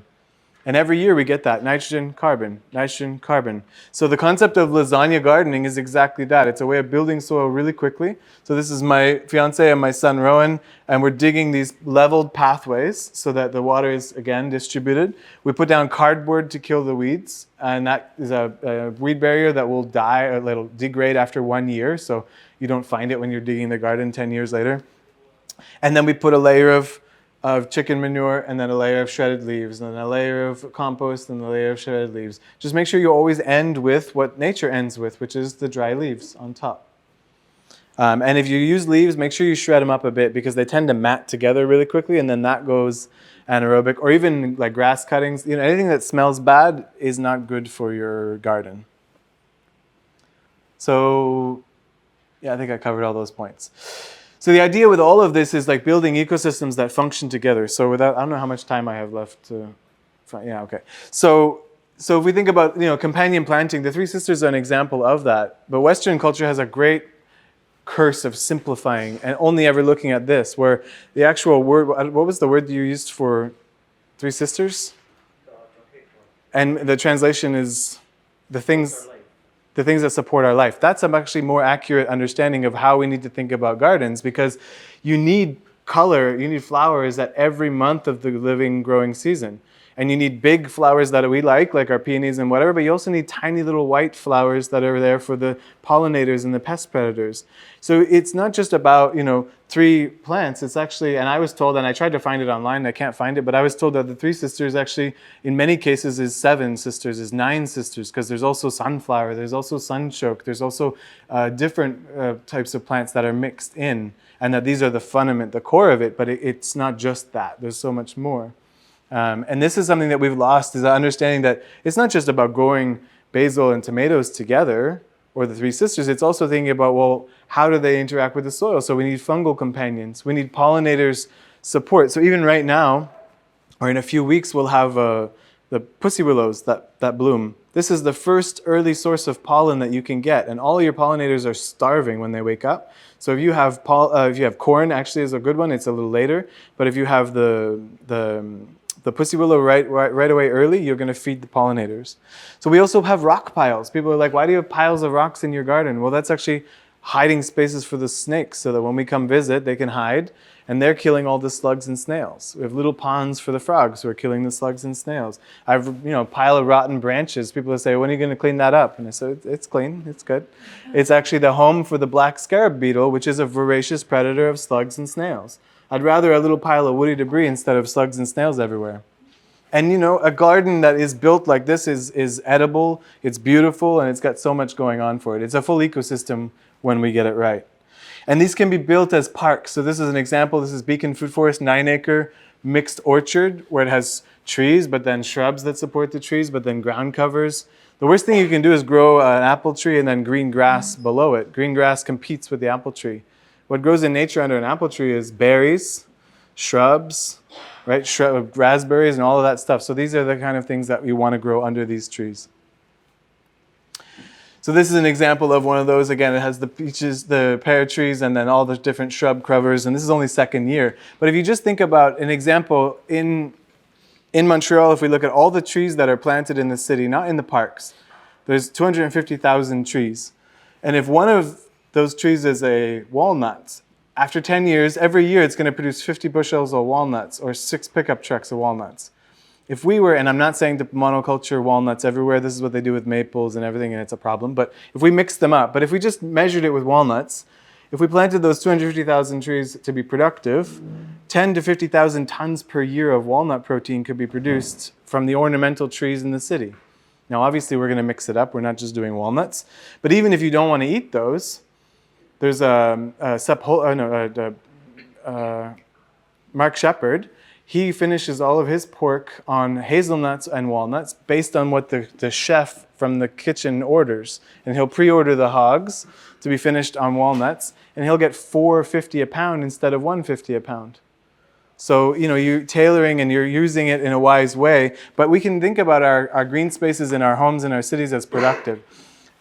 And every year we get that, nitrogen, carbon, nitrogen, carbon. So the concept of lasagna gardening is exactly that. It's a way of building soil really quickly. So this is my fiance and my son Rowan, and we're digging these leveled pathways so that the water is, again, distributed. We put down cardboard to kill the weeds, and that is a weed barrier that will die, or it'll degrade after 1 year, so you don't find it when you're digging the garden 10 years later. And then we put a layer of chicken manure, and then a layer of shredded leaves, and then a layer of compost, and a layer of shredded leaves. Just make sure you always end with what nature ends with, which is the dry leaves on top. And if you use leaves, make sure you shred them up a bit because they tend to mat together really quickly, and then that goes anaerobic. Or even like grass cuttings, anything that smells bad is not good for your garden. So, yeah, I think I covered all those points. So the idea with all of this is like building ecosystems that function together. So I don't know how much time I have left to, yeah, okay. So if we think about, companion planting, the Three Sisters are an example of that. But Western culture has a great curse of simplifying and only ever looking at this, where the actual word, what was the word you used for Three Sisters? And the translation is the things that support our life. That's actually a more accurate understanding of how we need to think about gardens, because you need color, you need flowers at every month of the living, growing season. And you need big flowers that we like our peonies and whatever, but you also need tiny little white flowers that are there for the pollinators and the pest predators. So it's not just about, 3 plants. It's actually, and I was told, and I tried to find it online, I can't find it, but I was told that the Three Sisters actually, in many cases, is 7 sisters, is 9 sisters, because there's also sunflower, there's also sunchoke, there's also different types of plants that are mixed in, and that these are the fundament, the core of it, but it's not just that. There's so much more. And this is something that we've lost, is the understanding that it's not just about growing basil and tomatoes together, or the Three Sisters, it's also thinking about, well, how do they interact with the soil? So we need fungal companions, we need pollinators support. So even right now, or in a few weeks, we'll have the pussy willows that bloom. This is the first early source of pollen that you can get, and all your pollinators are starving when they wake up. So if you have corn, actually is a good one, it's a little later, but if you have the pussy willow right away early, you're going to feed the pollinators. So we also have rock piles. People are like, why do you have piles of rocks in your garden? Well, that's actually hiding spaces for the snakes so that when we come visit, they can hide, and they're killing all the slugs and snails. We have little ponds for the frogs who are killing the slugs and snails. I have a pile of rotten branches. People say, when are you going to clean that up? And I say, it's clean, it's good. It's actually the home for the black scarab beetle, which is a voracious predator of slugs and snails. I'd rather a little pile of woody debris instead of slugs and snails everywhere. And you know, a garden that is built like this is edible, it's beautiful, and it's got so much going on for it. It's a full ecosystem when we get it right. And these can be built as parks. So this is an example. This is Beacon Food Forest, 9-acre mixed orchard where it has trees, but then shrubs that support the trees, but then ground covers. The worst thing you can do is grow an apple tree and then green grass below it. Green grass competes with the apple tree. What grows in nature under an apple tree is berries, shrubs, right? Raspberries and all of that stuff. So these are the kind of things that we want to grow under these trees. So this is an example of one of those. Again, it has the peaches, the pear trees, and then all the different shrub covers. And this is only second year. But if you just think about an example in Montreal, if we look at all the trees that are planted in the city, not in the parks, there's 250,000 trees. And if one of those trees is a walnut, after 10 years, every year it's going to produce 50 bushels of walnuts or 6 pickup trucks of walnuts. If we were, and I'm not saying to monoculture walnuts everywhere, this is what they do with maples and everything, and it's a problem, but if we mix them up, but if we just measured it with walnuts, if we planted those 250,000 trees to be productive, 10 to 50,000 tons per year of walnut protein could be produced from the ornamental trees in the city. Now, obviously, we're going to mix it up. We're not just doing walnuts. But even if you don't want to eat those, there's Mark Shepard. He finishes all of his pork on hazelnuts and walnuts based on what the chef from the kitchen orders. And he'll pre-order the hogs to be finished on walnuts, and he'll get $4.50 a pound instead of $1.50 a pound. So, you know, you're tailoring and you're using it in a wise way, but we can think about our green spaces in our homes and our cities as productive.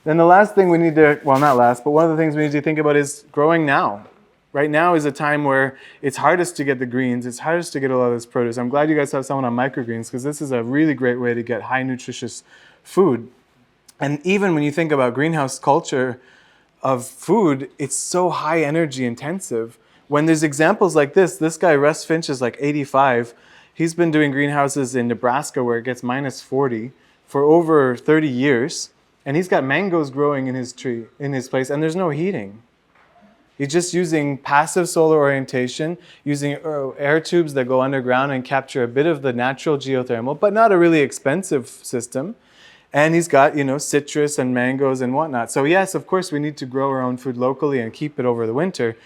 Then the last thing we need to, well, not last, but one of the things we need to think about is growing now. Right now is a time where it's hardest to get the greens, it's hardest to get a lot of this produce. I'm glad you guys have someone on microgreens because this is a really great way to get high nutritious food. And even when you think about greenhouse culture of food, it's so high energy intensive. When there's examples like this guy, Russ Finch, is like 85. He's been doing greenhouses in Nebraska where it gets minus 40 for over 30 years. And he's got mangoes growing in his tree, in his place, and there's no heating. He's just using passive solar orientation, using air tubes that go underground and capture a bit of the natural geothermal, but not a really expensive system. And he's got, you know, citrus and mangoes and whatnot. So yes, of course, we need to grow our own food locally and keep it over the winter.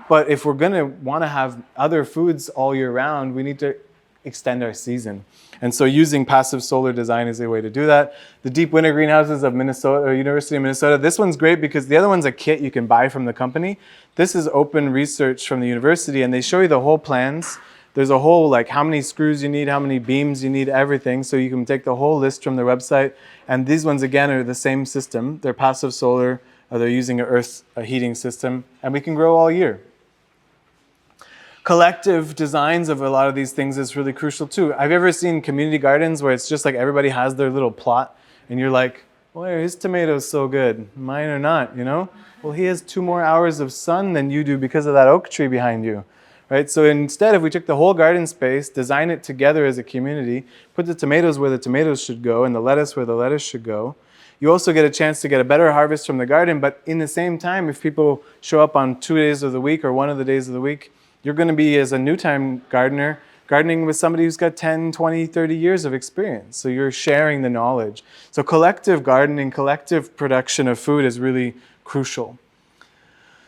But if we're going to want to have other foods all year round, we need to extend our season. And so using passive solar design is a way to do that. The deep winter greenhouses of Minnesota, or University of Minnesota, this one's great because the other one's a kit you can buy from the company. This is open research from the university, and they show you the whole plans. There's a whole, like, how many screws you need, how many beams you need, everything. So you can take the whole list from their website. And these ones, again, are the same system. They're passive solar, or they're using a heating system, and we can grow all year. Collective designs of a lot of these things is really crucial too. Have you ever seen community gardens where it's just like everybody has their little plot and you're like, well, his tomatoes so good, mine are not, you know? Well, he has 2 more hours of sun than you do because of that oak tree behind you, right? So instead, if we took the whole garden space, design it together as a community, put the tomatoes where the tomatoes should go and the lettuce where the lettuce should go, you also get a chance to get a better harvest from the garden. But in the same time, if people show up on 2 days of the week or one of the days of the week, you're going to be, as a new-time gardener, gardening with somebody who's got 10, 20, 30 years of experience. So you're sharing the knowledge. So collective gardening, collective production of food is really crucial.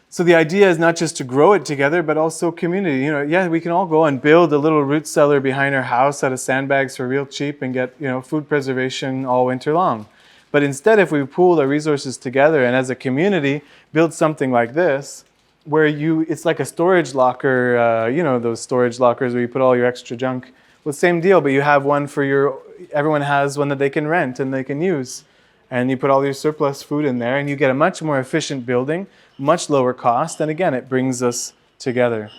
So the idea is not just to grow it together, but also community. You know, yeah, we can all go and build a little root cellar behind our house out of sandbags for real cheap and get, you know, food preservation all winter long. But instead, if we pool our resources together and as a community build something like this, where it's like a storage locker, you know, those storage lockers where you put all your extra junk. Well, same deal, but you have one for everyone has one that they can rent and they can use. And you put all your surplus food in there and you get a much more efficient building, much lower cost, and again, it brings us together.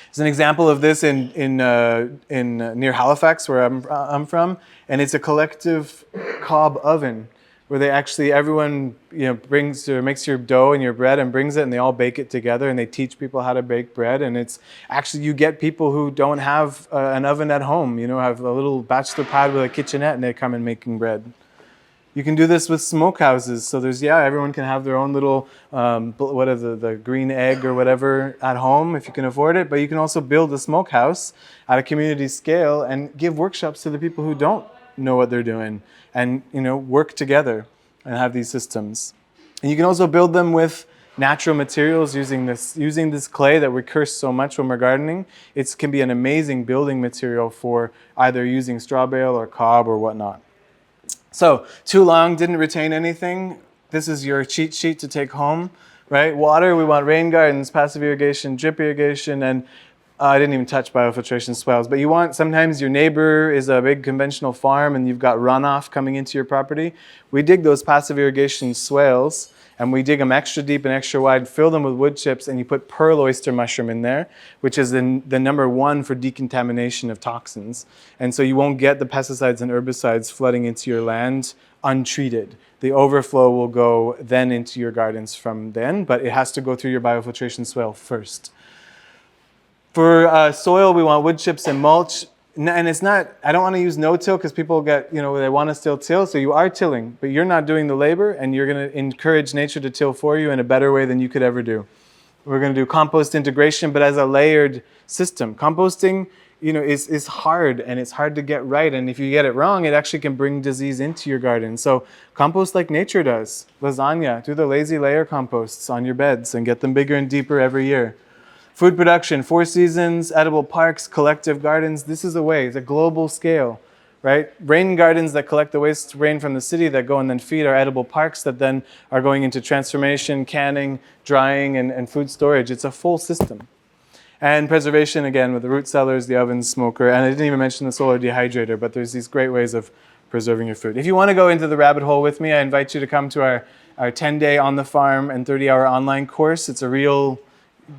There's an example of this in near Halifax, where I'm from, and it's a collective cob oven, where they actually, everyone, you know, brings or makes your dough and your bread and brings it, and they all bake it together, and they teach people how to bake bread. And it's actually, you get people who don't have an oven at home, you know, have a little bachelor pad with a kitchenette, and they come in making bread. You can do this with smokehouses. So everyone can have their own little, what are the green egg or whatever at home if you can afford it. But you can also build a smokehouse at a community scale and give workshops to the people who don't know what they're doing, and work together and have these systems. And you can also build them with natural materials using this clay that we curse so much when we're gardening. It can be an amazing building material for either using straw bale or cob or whatnot. So, too long, didn't retain anything. This is your cheat sheet to take home, right? Water, we want rain gardens, passive irrigation, drip irrigation, and I didn't even touch biofiltration swales. But sometimes your neighbor is a big conventional farm and you've got runoff coming into your property. We dig those passive irrigation swales, and we dig them extra deep and extra wide, fill them with wood chips, and you put pearl oyster mushroom in there, which is the number one for decontamination of toxins. And so you won't get the pesticides and herbicides flooding into your land untreated. The overflow will go then into your gardens from then, but it has to go through your biofiltration swale first. For soil, we want wood chips and mulch. And it's not, I don't want to use no-till because people get, they want to still till. So you are tilling, but you're not doing the labor, and you're going to encourage nature to till for you in a better way than you could ever do. We're going to do compost integration, but as a layered system. Composting, is hard, and it's hard to get right. And if you get it wrong, it actually can bring disease into your garden. So compost like nature does. Lasagna, do the lazy layer composts on your beds and get them bigger and deeper every year. Food production, 4 seasons, edible parks, collective gardens. This is a way, it's a global scale, right? Rain gardens that collect the waste rain from the city that go and then feed our edible parks that then are going into transformation, canning, drying, and food storage. It's a full system. And preservation, again, with the root cellars, the ovens, smoker, and I didn't even mention the solar dehydrator, but there's these great ways of preserving your food. If you want to go into the rabbit hole with me, I invite you to come to our 10-day on the farm and 30-hour online course. It's a real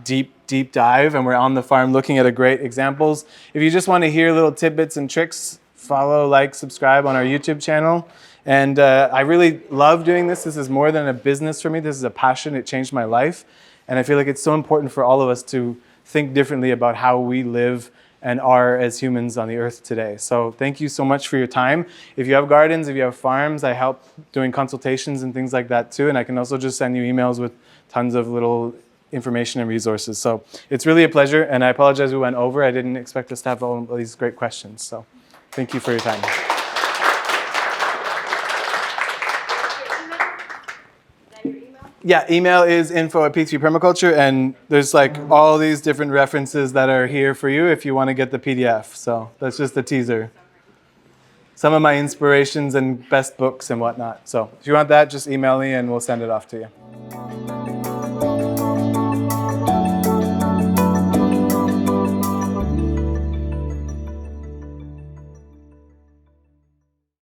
deep dive, and we're on the farm looking at great examples. If you just want to hear little tidbits and tricks, follow, like, subscribe on our YouTube channel. And I really love doing this. This is more than a business for me. This is a passion. It changed my life. And I feel like it's so important for all of us to think differently about how we live and are as humans on the earth today. So thank you so much for your time. If you have gardens, if you have farms, I help doing consultations and things like that too. And I can also just send you emails with tons of little information and resources. So it's really a pleasure, and I apologize we went over. I didn't expect us to have all these great questions. So thank you for your time. Yeah, email is info@p3permaculture, and there's like all these different references that are here for you if you want to get the PDF. So that's just the teaser. Some of my inspirations and best books and whatnot. So if you want that, just email me and we'll send it off to you.